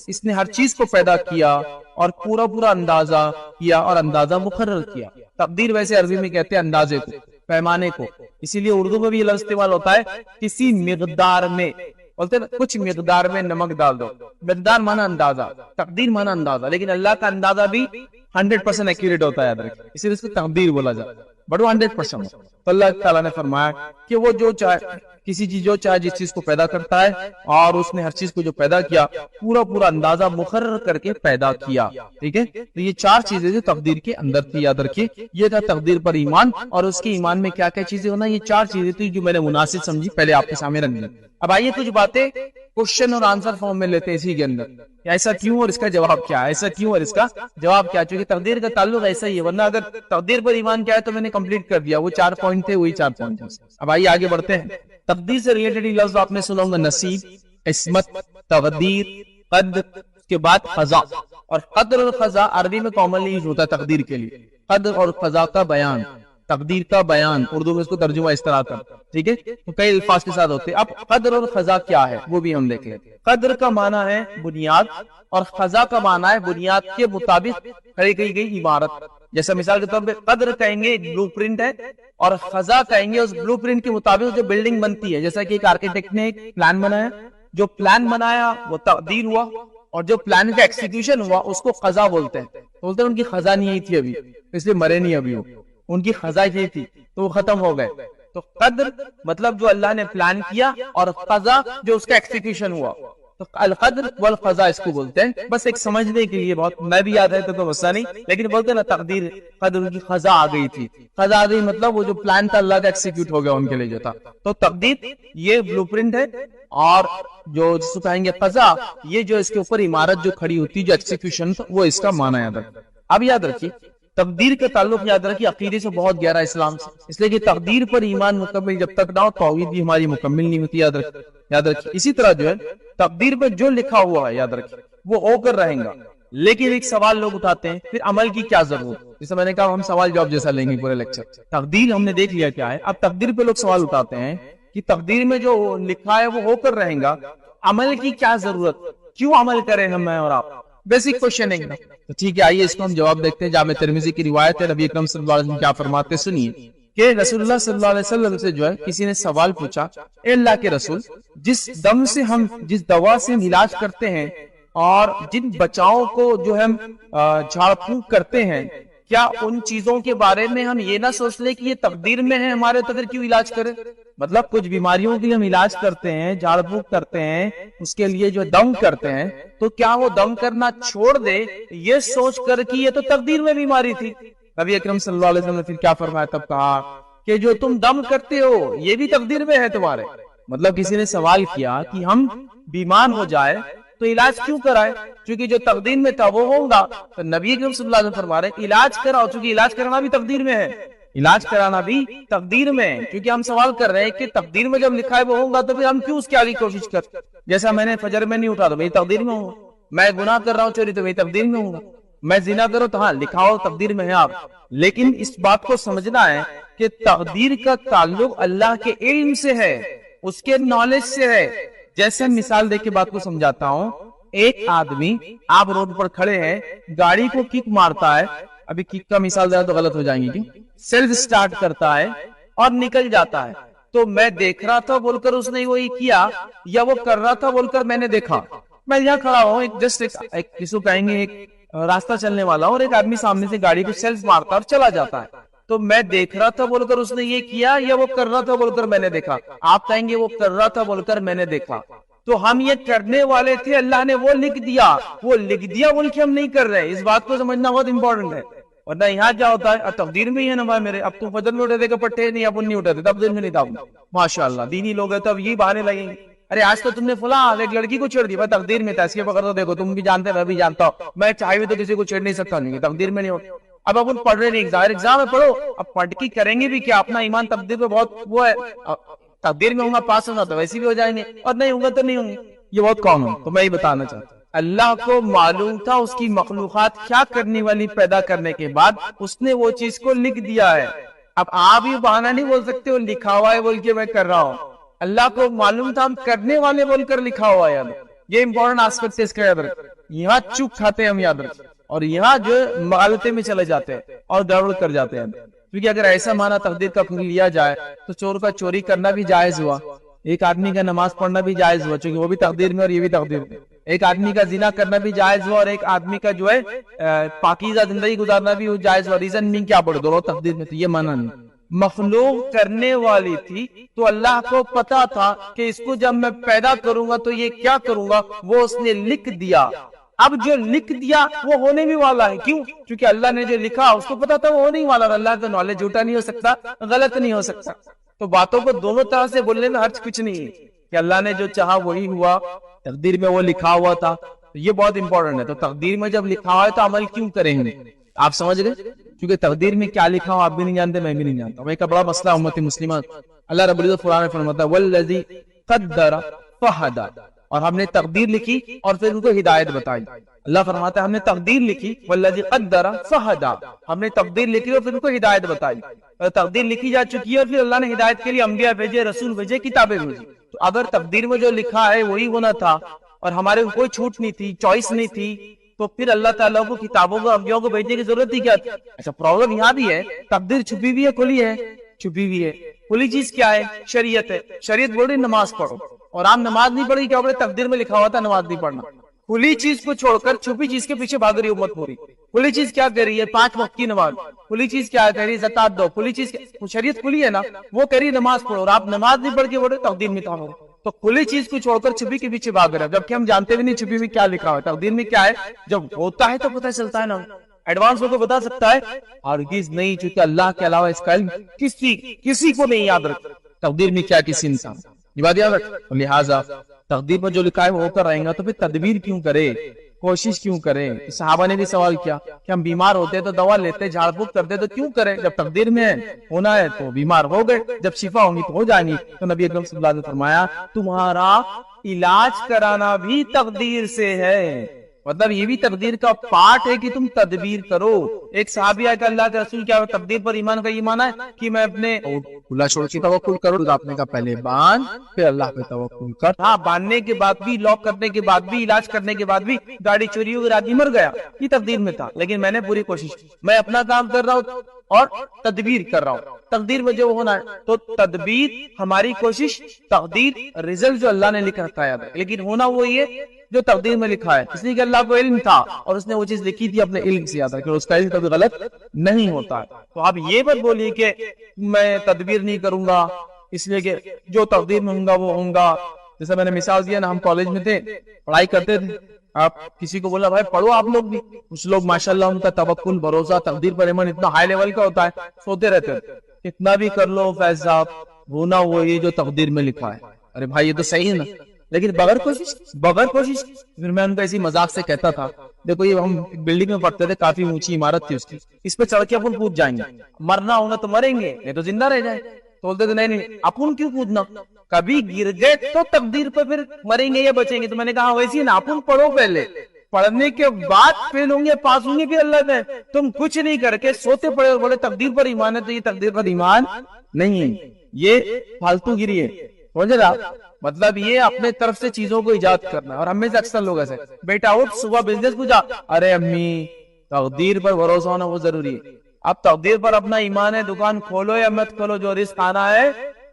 اس نے ہر چیز کو پیدا کیا اور پورا اندازہ کیا اور اندازہ مقرر کیا. تقدیر ویسے عربی میں کہتے ہیں اندازے کو، پیمانے کو، اسی لیے اردو میں بھی یہ لفظ استعمال ہوتا ہے کسی مقدار میں، بولتے ہیں کچھ مقدار میں نمک ڈال دو. مقدار مانا اندازہ، تقدیر مانا اندازہ، لیکن اللہ کا اندازہ بھی 100% ایکوریٹ ہوتا ہے، یاد رکھیں، اسی لیے اس کو تقدیر بولا جاتا ہے، بڑو 100%. تو اللہ تعالیٰ نے فرمایا کہ وہ جو چاہے کسی چیز جو چاہے جس چیز کو پیدا کرتا ہے، اور اس نے ہر چیز کو جو پیدا کیا پورا اندازہ مقرر کر کے پیدا کیا. ٹھیک ہے، تو یہ 4 چیزیں جو تقدیر کے اندر تھی، یاد رکھیے. یہ تھا تقدیر پر ایمان، اور اس کے ایمان میں کیا کیا چیزیں ہونا، یہ 4 چیزیں تھی جو میں نے مناسب سمجھی، پہلے آپ کے سامنے رکھ دی. اب آئیے کچھ باتیں کوشچن اور آنسر فارم میں لیتے ہیں اسی کے اندر، ایسا کیوں اور اس کا جواب کیا ہے، ایسا کیوں اور اس کا جواب کیا. چونکہ تقدیر کا تعلق ایسا ہی ہے، ورنہ اگر تقدیر پر ایمان کیا ہے تو میں نے کمپلیٹ کر دیا، وہ 4 پوائنٹ تھے، وہی 4 پوائنٹ تھے. اب آئیے آگے بڑھتے ہیں. تقدیر سے ریلیٹڈ لفظ آپ نے سنا ہوگا نصیب، قسمت، تقدیر، قدر، اس کے بعد قضا. اور قدر اور قضا عربی میں کامنلی یوز ہوتا ہے تقدیر کے لیے. قدر اور قضا کا بیان، تقدیر کا بیان، اردو میں اس کو ترجمہ اس طرح کا. ٹھیک ہے، تو کئی الفاظ کے ساتھ ہوتے ہیں. اب قدر اور قضا کیا ہے وہ بھی ہم دیکھ لیں. قدر کا معنی ہے بنیاد، اور قضا کا معنی ہے بنیاد کے مطابق کھڑی کی گئی عمارت. جیسا مثال کے طور پہ قدر کہیں گے ایک بلو پرنٹ ہے، اور قضا کہیں گے اس بلو پرنٹ کے مطابق جو بلڈنگ بنتی ہے. جیسا کہ ایک آرکیٹیکٹ نے ایک پلان بنایا، جو پلان بنایا وہ تقدیر ہوا، اور جو پلان کا ایکسیکیوشن ہوا اس کو قضا بولتے ہیں. بولتے ہیں ان کی قضا نہیں تھی ابھی، اس لیے مرے نہیں ابھی، ان کی قضا یہ تھی تو وہ ختم ہو گئے. تو قدر مطلب جو اللہ نے پلان کیا، اور قضا جو اس کا ایکسیکیوشن ہوا. تو القدر والقضا اس کو بولتے ہیں. بس ایک سمجھنے کے لیے، بہت میں بھی یاد ہے تو مسئلہ نہیں، لیکن بولتے ہیں نا تقدیر، قدر کی قضا آ گئی تھی. قضا آ گئی مطلب وہ جو پلان تھا اللہ کا ایکسیکیوٹ ہو گیا ان کے لیے جو تھا. تو تقدیر یہ بلو پرنٹ ہے، اور جو جس کو کہیں گے قضا، یہ جو اس کے اوپر عمارت جو کھڑی ہوتی، جو ایکسیکیوشن، وہ اس کا معنی یاد رکھیں. اب یاد رکھیے تقدیر کا تعلق یاد رکھیے عقیدے سے بہت گہرا اسلام سے، اس لیے کہ تقدیر پر ایمان مکمل جب تک نہ ہو توحید بھی ہماری مکمل نہیں ہوتی. یاد رکھیے اسی طرح جو ہے تقدیر پر جو لکھا ہوا ہے یاد رکھیے وہ ہو کر رہیں گا. لیکن ایک سوال لوگ اٹھاتے ہیں پھر عمل کی کیا ضرورت. جیسے میں نے کہا ہم سوال جواب جیسا لیں گے پورے لیکچر. تقدیر ہم نے دیکھ لیا کیا ہے، اب تقدیر پہ لوگ سوال اٹھاتے ہیں کہ تقدیر میں جو لکھا ہے وہ ہو کر رہیں گا، عمل کی کیا ضرورت، کیوں عمل کریں ہم میں اور آپ. بیسک کوشچن ہے. تو ٹھیک ہے، آئیے اس کو ہم جواب دیکھتے ہیں. جامع ترمذی کی روایت ہے، نبی اکرم صلی اللہ علیہ وسلم کیا فرماتے سنیے کہ رسول اللہ صلی اللہ علیہ وسلم سے جو ہے کسی نے سوال پوچھا، اے اللہ کے رسول، جس دوا سے ہم علاج کرتے ہیں اور جن بچاؤں کو جو ہم جھاڑ پھونک کرتے ہیں، کیا ان چیزوں کے بارے میں ہم یہ نہ سوچ لیں کہ یہ تقدیر میں ہے ہمارے، تو پھر کیوں علاج کریں. مطلب کچھ بیماریوں کے لیے ہم علاج کرتے ہیں، جھاڑ پھونک کرتے ہیں، اس کے لیے جو دم کرتے ہیں، تو کیا وہ دم کرنا چھوڑ دے یہ سوچ کر کہ یہ تو تقدیر میں بیماری تھی. نبی اکرم صلی اللہ علیہ وسلم نے پھر کیا فرمایا، تب کہا کہ جو تم دم کرتے ہو یہ بھی تقدیر میں ہے تمہارے. مطلب کسی نے سوال کیا کہ ہم بیمار ہو جائے تو علاج کیوں کرائے، چونکہ جو تقدیر میں تھا وہ ہوگا. تو نبی اکرم صلی اللہ علیہ وسلم فرما رہے ہیں علاج کراؤ، چونکہ علاج کرانا بھی تقدیر میں ہے، علاج کرانا بھی تقدیر میں ہے. کیونکہ ہم سوال کر رہے ہیں کہ تقدیر میں جب لکھا ہے وہ ہوگا تو پھر ہم کیوں اس کی آگے کوشش کر. جیسا میں نے فجر میں نہیں اٹھا تو میں تقدیر میں ہوں، میں گناہ کر رہا ہوں چوری تو میں تقدیر میں ہوں، میں زنا کروں تو ہاں لکھا ہو تقدیر میں ہے آپ. لیکن اس بات کو سمجھنا ہے کہ تقدیر کا تعلق اللہ کے علم سے ہے، اس کے نالج سے ہے. جیسے مثال دے کے بات کو سمجھاتا ہوں. ایک آدمی، آپ روڈ پر کھڑے ہیں، گاڑی کو کک مارتا ہے، ابھی کک کا مثال دیا تو غلط ہو جائیں گی، سیلف سٹارٹ کرتا ہے اور نکل جاتا ہے. تو میں دیکھ رہا تھا بول کر اس نے وہی کیا، یا وہ کر رہا تھا بول کر میں نے دیکھا. میں یہاں کھڑا ہوں، کسی کو کہیں گے ایک راستہ چلنے والا اور ایک آدمی سامنے سے گاڑی کو سیلف مارتا اور چلا جاتا ہے. تو میں دیکھ رہا تھا بول کر اس نے یہ کیا، یا وہ کر رہا تھا بول کر میں نے دیکھا. آپ کہیں گے وہ کر رہا تھا بول کر میں نے دیکھا. تو ہم یہ کرنے والے تھے، اللہ نے وہ لکھ دیا بول کے ہم نہیں کر رہے. اس بات کو سمجھنا بہت امپورٹنٹ ہے. ورنہ یہاں کیا ہوتا ہے تقدیر میں ہی ہے نا بھائی میرے، اب تو فجر میں اٹھے تھے کہ پٹھے نہیں، اب نہیں اٹھے تھے تب دن میں نہیں تھا. ماشاءاللہ دینی لوگ ہیں تو اب یہ بہانے لگیں گے، ارے آج تو تم نے فلاں ایک لڑکی کو چھیڑ دی، بھائی تقدیر میں تھا، اس کے بغیر تو دیکھو تم بھی جانتے ہیں میں بھی جانتا ہوں، میں چاہے بھی تو کسی کو چھیڑ نہیں سکتا، نہیں تقدیر میں نہیں ہوتا. اب ان پڑھ رہے نہیں، ایگزام میں پڑھو، اب پڑھ کی کریں گے بھی کیا، اپنا ایمان تقدیر پہ بہت وہ ہے. تقدیر میں ہوں گا پاس ہوگا تو ویسے بھی ہو جائیں گے، اور نہیں ہوں گا تو نہیں ہوں گے. یہ بہت کامن، تو میں یہ بتانا چاہتا ہوں اللہ کو معلوم تھا اس کی مخلوقات کیا کرنے والی پیدا کرنے کے بعد اس نے وہ چیز کو لکھ دیا ہے. اب آپ یہ بہانہ نہیں بول سکتے وہ لکھا ہوا ہے بول کے میں کر رہا ہوں. اللہ کو معلوم تھا ہم کرنے والے بول کر لکھا ہوا ہے. یہ امپورٹنٹ آسپیکٹ ہے اس کا یاد رکھ. یہاں چوک کھاتے ہیں ہم، یاد رکھ، اور یہاں جو مغالطے میں چلے جاتے ہیں اور گڑبڑ کر جاتے ہیں. کیونکہ اگر ایسا معنی تقدیر کا لیا جائے تو چور کا چوری کرنا بھی جائز ہوا، ایک آدمی کا نماز پڑھنا بھی جائز ہوا چونکہ وہ بھی تقدیر میں اور یہ بھی تقدیر میں. ایک آدمی کا زنا کرنا بھی جائز ہوا اور ایک آدمی کا جو ہے پاکیزہ زندگی گزارنا بھی جائز ہوا. ریزن مین کیا پڑے دونوں تقدیر میں، تو یہ معنی نہیں. مخلوق کرنے والی تھی تو اللہ کو پتا تھا کہ اس کو جب میں پیدا کروں گا تو یہ کیا کروں گا، وہ اس نے لکھ دیا. اب جو لکھ دیا وہ ہونے بھی والا ہے. کیوں؟ کیونکہ اللہ نے جو لکھا اس کو پتا تھا وہ ہونے ہی والا. اللہ کا نالج جھوٹا نہیں ہو سکتا، غلط نہیں ہو سکتا. تو باتوں کو دونوں طرح سے بولنے میں حرج کچھ نہیں ہے کہ اللہ نے جو چاہا وہی ہوا، تقدیر میں وہ لکھا ہوا تھا. یہ بہت امپورٹنٹ ہے. تو تقدیر میں جب لکھا ہوا ہے تو عمل کیوں کریں گے؟ آپ سمجھ گئے؟ کیونکہ تقدیر میں کیا لکھا ہو آپ بھی نہیں جانتے، میں بھی نہیں جانتا. ایک بڑا مسئلہ امت مسلمہ. اللہ رب العزت قرآن میں فرماتا ہے والذی قدر فہدی، اور ہم نے تقدیر لکھی اور پھر ان کو ہدایت بتائی. اللہ فرماتا ہے ہم نے تقدیر لکھی والذی قدر فہدی، ہم نے تقدیر لکھی اور پھر ان کو ہدایت بتائی. تقدیر لکھی جا چکی ہے اور پھر اللہ نے ہدایت کے لیے انبیاء بھیجے، رسول بھیجے، کتابیں بھیجی. تو اگر تقدیر میں جو لکھا ہے وہی ہونا تھا اور ہمارے کوئی چھوٹ نہیں تھی، چوائس نہیں تھی، تو پھر اللہ تعالیٰ کو کتابوں کو انبیاء کو بھیجنے کی ضرورت ہی کیا تھی؟ اچھا پرابلم یہاں بھی ہے، تقدیر چھپی ہوئی ہے کھلی ہے؟ چھپی ہوئی ہے. کھلی چیز کیا ہے؟ شریعت ہے. شریعت بول رہی نماز پڑھو اور آپ نماز نہیں پڑھی، کیا بولے تقدیر میں لکھا ہوا تھا نماز نہیں پڑھنا. کھلی چیز کو چھوڑ کر چھپی چیز کے پیچھے بھاگ رہی امت پوری. کھلی چیز کیا کر رہی ہے؟ 5 وقت کی نماز. کھلی چیز کیا کر رہی ہے؟ زکات دو. کھلی چیز شریعت کھلی ہے نا، وہ کہہ رہی ہے نماز پڑھو اور آپ نماز نہیں پڑھ کے بولے تقدیر میں کام ہو. تو کھلی چیز کو چھوڑ کر چھپی کے پیچھے بھاگ رہے ہیں، جبکہ ہم جانتے بھی نہیں چھپی میں کیا لکھا ہوا ہے. تقدیر میں کیا ہے جب ہوتا ہے تو پتہ چلتا ہے نا، ایڈوانس کو بتا سکتا ہے. ہرگز نہیں، چونکہ اللہ کے علاوہ اس کا علم کسی کو نہیں یاد رکھ. تقدیر میں کیا کسی انسان یہ بات یاد رکھ. لہٰذا تقدیر پر جو لکھا ہے وہ ہو کر رہیں گا تو پھر تدبیر کیوں کرے، کوشش کیوں کریں؟ صحابہ نے بھی سوال کیا کہ ہم بیمار ہوتے تو دوا لیتے، جھاڑ پھونک کرتے تو کیوں کریں؟ جب تقدیر میں ہونا ہے تو بیمار ہو گئے، جب شفا ہوں گی تو ہو جائیں گی. تو نبی اکرم صلی اللہ علیہ وسلم نے فرمایا تمہارا علاج کرانا بھی تقدیر سے ہے. مطلب یہ بھی تقدیر کا پارٹ ہے کہ تم تدبیر کرو. ایک صحابی ہے کہ اللہ کے رسول کیا تقدیر پر ایمان کا ایمان ہے کہ میں اپنے اللہ چھوڑ کے توکل کروں. آپ نے کہا پہلے باندھ پھر اللہ پہ توکل کر. ہاں باندھنے کے بعد بھی، لاک کرنے کے بعد بھی، علاج کرنے کے بعد بھی گاڑی چوری ہو گئی، آدمی مر گیا، یہ تقدیر میں تھا. لیکن میں نے پوری کوشش کی، میں اپنا کام کر رہا ہوں اور تدبیر کر رہا ہوں. تقدیر میں جو ہونا ہے تو تدبیر ہماری کوشش، تقدیر رزلٹ جو اللہ نے لکھ رکھا ہے. لیکن ہونا وہ یہ جو تقدیر میں لکھا ہے، اس لیے کہ اللہ کو علم تھا اور اس نے وہ چیز لکھی تھی اپنے علم سے یاد رکھے، اس کا علم کبھی غلط نہیں ہوتا ہے. تو آپ یہ مت بولیے کہ میں تدبیر نہیں کروں گا اس لیے کہ جو تقدیر میں ہوں گا وہ ہوں گا. جیسے میں نے مثال دیا نا، ہم کالج میں تھے، پڑھائی کرتے تھے، آپ کسی کو بولا بھائی پڑھو آپ لوگ بھی، کچھ لوگ ماشاءاللہ ان کا توکل، بھروسہ، تقدیر پر ایمان اتنا ہائی لیول کا ہوتا ہے، سوتے رہتے تھے. کتنا بھی کر لو فیض صاحب، ہونا وہ یہ جو تقدیر میں لکھا ہے. ارے بھائی یہ تو صحیح ہے نا، لیکن بغیر کوشش. پھر میں ان کو ایسی مذاق سے کہتا تھا دیکھو یہ ہم بلڈنگ میں پڑھتے تھے، کافی اونچی عمارت تھی اس کی، اس پہ چڑھ کے اپن کود جائیں گے، مرنا ہوگا تو مریں گے نہیں تو زندہ رہ جائیں. تو بولتے تھے نہیں اپن کیوں کودنا، کبھی گر گئے تو تقدیر پہ پھر مریں گے یا بچیں گے. تو میں نے کہا ویسی نا، اپن پڑھو پہلے، پڑھنے کے بعد فیل ہوں گے پاس ہوں گے پھر اللہ نے. تم کچھ نہیں کر کے سوتے پڑے اور بولے تقدیر پر ایمان ہے، تو یہ تقدیر پر ایمان نہیں ہے، یہ فالتو گیری ہے. سمجھ رہا؟ مطلب یہ اپنے طرف سے چیزوں کو ایجاد کرنا. اور ہم میں سے اکثر لوگ ایسے، بیٹا اٹھ صبح بزنس کو جا، ارے امی تقدیر پر بھروسہ ہونا وہ ضروری ہے. اب تقدیر پر اپنا ایمان ہے، دکان کھولو یا مت کھولو، جو رزق آنا ہے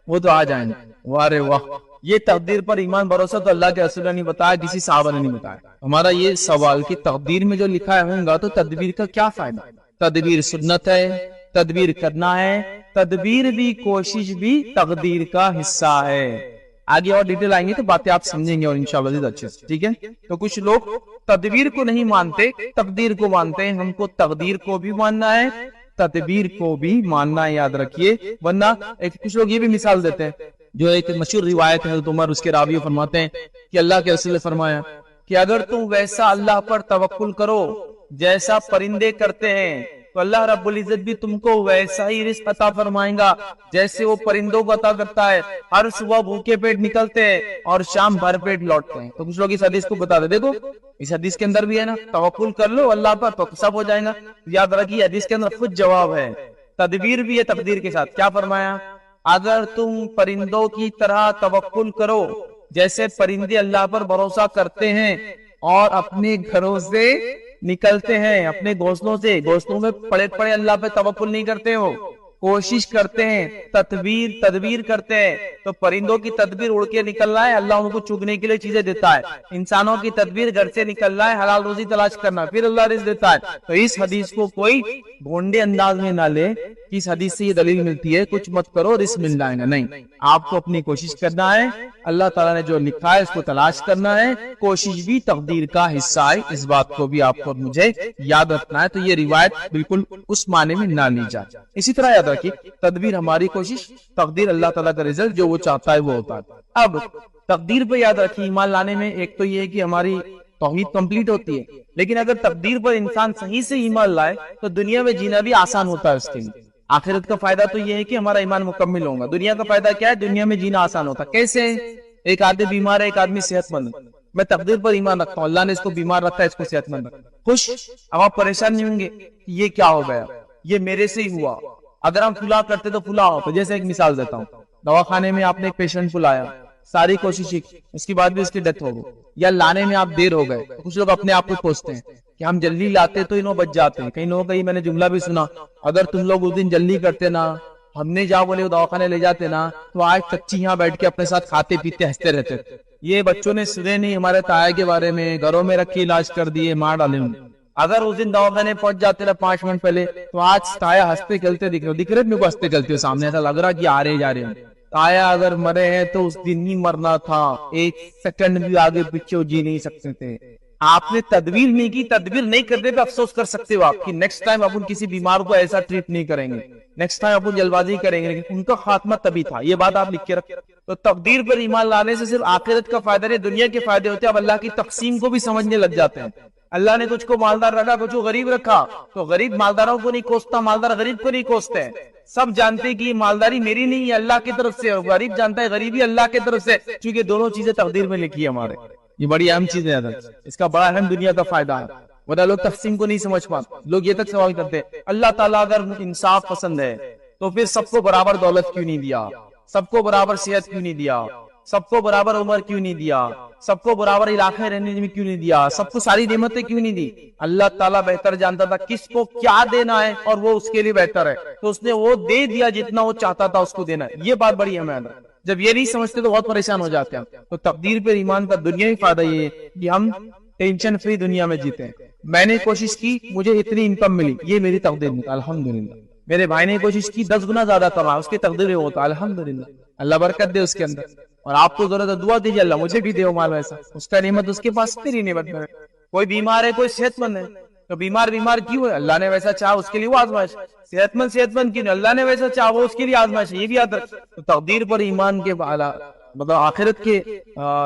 وہ تو آ جائیں گے. واہ رے واہ، یہ تقدیر پر ایمان بھروسہ تو اللہ کے رسول نے نہیں بتایا، کسی صحابہ نے نہیں بتایا. ہمارا یہ سوال کہ تقدیر میں جو لکھا ہے ہوگا تو تدبیر کا کیا فائدہ؟ تدبیر سنت ہے، تدبیر کرنا ہے، تدبیر بھی کوشش بھی تقدیر کا حصہ ہے. آگے اور ڈیٹیل آئیں گے تو باتیں آپ سمجھیں گے اور انشاءاللہ اچھے سے. ٹھیک ہے؟ تو کچھ لوگ تدبیر کو نہیں مانتے، تقدیر کو مانتے ہیں. ہم کو تقدیر کو بھی ماننا ہے، تدبیر کو بھی ماننا ہے، یاد رکھیے. ورنہ کچھ لوگ یہ بھی مثال دیتے ہیں، جو ایک مشہور روایت ہے حضرت عمر، اس کے راوی فرماتے ہیں کہ اللہ کے رسول نے فرمایا کہ اگر تم ویسا اللہ پر توکل کرو جیسا پرندے کرتے ہیں تو اللہ رب العزت بھی تم کو ویسا ہی رزق عطا فرمائیں گا جیسے وہ پرندوں کو عطا کرتا ہے. ہر صبح بھوکے پیٹ نکلتے ہیں اور شام بھر پیٹ لوٹتے ہیں. تو کچھ لوگ اس حدیث کو بتا دے, دیکھو اس حدیث کے اندر بھی ہے نا, توکل کر لو اللہ پر تو سب ہو جائے گا. یاد رکھیے حدیث کے اندر خود جواب ہے, تدبیر بھی ہے تقدیر کے ساتھ. کیا فرمایا؟ اگر تم پرندوں کی طرح توکل کرو جیسے پرندے اللہ پر بھروسہ کرتے ہیں اور اپنے گھروں سے نکلتے ہیں, اپنے گھونسلوں سے, گھونسلوں میں پڑے پڑے اللہ پہ توکل نہیں کرتے ہو, کوشش کرتے ہیں, تدبیر کرتے ہیں, تو پرندوں کی تدبیر اڑ کے نکل رہا ہے, اللہ ان کو چگنے کے لیے چیزیں دیتا ہے. انسانوں کی تدبیر گھر سے نکل رہا ہے, حلال روزی تلاش کرنا, پھر اللہ رزق دیتا ہے. تو اس حدیث کو کوئی گھونڈے انداز میں نہ لے کہ اس حدیث سے یہ دلیل ملتی ہے کچھ مت کرو رزق مل جائے گا. نہیں, آپ کو اپنی کوشش کرنا ہے, اللہ تعالیٰ نے جو لکھا ہے اس کو تلاش کرنا ہے. کوشش بھی تقدیر کا حصہ ہے, اس بات کو بھی آپ کو مجھے یاد رکھنا ہے. تو یہ روایت بالکل اس معنی میں نہ لی جائے. اسی طرح یاد رکھیے تدبیر ہماری کوشش, تقدیر اللہ تعالیٰ کا رزلٹ, جو وہ چاہتا ہے وہ ہوتا ہے. اب تقدیر پہ یاد رکھیے ایمان لانے میں ایک تو یہ ہے کہ ہماری توحید کمپلیٹ ہوتی ہے, لیکن اگر تقدیر پر انسان صحیح سے ایمان لائے تو دنیا میں جینا بھی آسان ہوتا ہے اس کے لیے. آخرت کا فائدہ تو یہ ہے کہ ہمارا ایمان مکمل ہوگا. دنیا کا فائدہ کیا ہے؟ دنیا میں جینا آسان ہوتا ہے. کیسے؟ ایک آدمی بیمار ہے, ایک آدمی صحت مند ہے. میں تقدیر پر ایمان رکھتا ہوں, اللہ نے اس کو بیمار رکھا ہے, اس کو صحت مند رکھا, خوش. اب آپ پریشان نہیں ہوں گے کہ یہ کیا ہو گیا, یہ میرے سے ہی ہوا, اگر ہم فلاں کرتے تو فلاں ہوتا. جیسے ایک مثال دیتا ہوں, دواخانے میں آپ نے ایک پیشنٹ کو لایا, ساری کوشش کی, اس کے بعد بھی اس کی ڈیتھ ہو گئی, یا لانے میں آپ دیر ہو گئے. کچھ لوگ اپنے آپ کو سوچتے ہیں کہ ہم جلدی لاتے تو انہوں بچ جاتے ہیں. کئی لوگوں کا میں نے جملہ بھی سنا, اگر تم لوگ اس دن جلدی کرتے نا, ہم نے جا بولے دواخانے لے جاتے نا, تو آج چچی یہاں بیٹھ کے اپنے ساتھ کھاتے پیتے ہنستے رہتے. یہ بچوں نے سنے نہیں ہمارے تایا کے بارے میں, گھروں میں رکھی علاج کر دیے, مار ڈالے. اگر اس دن دواخانے پہنچ جاتے نا 5 منٹ پہلے, تو آج تایا ہنستے چلتے دکھ رہے میرے کو, ہنستے چلتے سامنے, ایسا لگ رہا کہ آ رہے جا رہے ہیں. تایا اگر مرے ہیں تو اس دن ہی مرنا تھا, 1 سیکنڈ بھی آگے پیچھے جی نہیں سکتے تھے. آپ نے تدبیر نہیں کی, تدبیر نہیں کرنے پہ افسوس کر سکتے ہو آپ کی نیکسٹ ٹائم اپن کسی بیمار کو ایسا ٹریٹ نہیں کریں گے, نیکسٹ ٹائم اپن جلد بازی کریں گے. ان کا خاتمہ تبھی تھا, یہ بات آپ لکھ کے رکھیں. تو تقدیر پر ایمان لانے سے صرف آخرت کا فائدہ نہیں, دنیا کے فائدے ہوتے ہیں. اب اللہ کی تقسیم کو بھی سمجھنے لگ جاتے ہیں. اللہ نے تجھ کو مالدار رکھا, کچھ غریب رکھا, تو غریب مالداروں کو نہیں کوستا, مالدار غریب کو نہیں کوستے. سب جانتے ہیں کہ یہ مالداری میری نہیں ہے, اللہ کی طرف سے, اور غریب جانتا ہے غریبی اللہ کی طرف سے, کیونکہ دونوں چیزیں تقدیر میں لکھی ہے ہمارے. یہ بڑی اہم چیز ہے, اس کا بڑا اہم دنیا کا فائدہ ہے. ورنہ لوگ تقسیم کو نہیں سمجھ پاتے. لوگ یہ تک سوال کرتے ہیں اللہ تعالیٰ اگر انصاف پسند ہے تو پھر سب کو برابر دولت کیوں نہیں دیا, سب کو برابر صحت کیوں نہیں دیا, سب کو برابر عمر کیوں نہیں دیا, سب کو برابر علاقے رہنے میں کیوں نہیں دیا, سب کو ساری نعمتیں کیوں نہیں دی؟ اللہ تعالیٰ بہتر جانتا تھا کس کو کیا دینا ہے, اور وہ اس کے لیے بہتر ہے, تو اس نے وہ دے دیا جتنا وہ چاہتا تھا اس کو دینا ہے. یہ بات بڑی اہم ہے. جب یہ نہیں سمجھتے تو بہت پریشان ہو جاتے ہیں. تو تقدیر پر ایمان کا دنیاوی فائدہ یہ ہے کہ ہم ٹینشن فری دنیا میں جیتے ہیں. میں نے کوشش کی, مجھے اتنی انکم ملی, یہ میری تقدیر میں, الحمدللہ. میرے بھائی نے کوشش کی 10 گنا زیادہ کما, اس کی تقدیر ہوتا, الحمدللہ. اللہ برکت دے اس کے اندر. اور آپ کو ضرورت ہے دعا دیجیے, اللہ مجھے بھی دے مال ویسا, اس کا نعمت اس کے پاس, تیری نعمت میں. کوئی بیمار ہے, کوئی صحت مند ہے, تو بیمار کیوں ہے؟ اللہ نے ویسا چاہا, اس کے لیے وہ آزمائش. صحت مند کیوں؟ اللہ نے ویسا چاہا, وہ اس کے لیے آزمائش. یہ بھی یاد رکھ. تو تقدیر پر ایمان کے بالا مطلب آخرت کے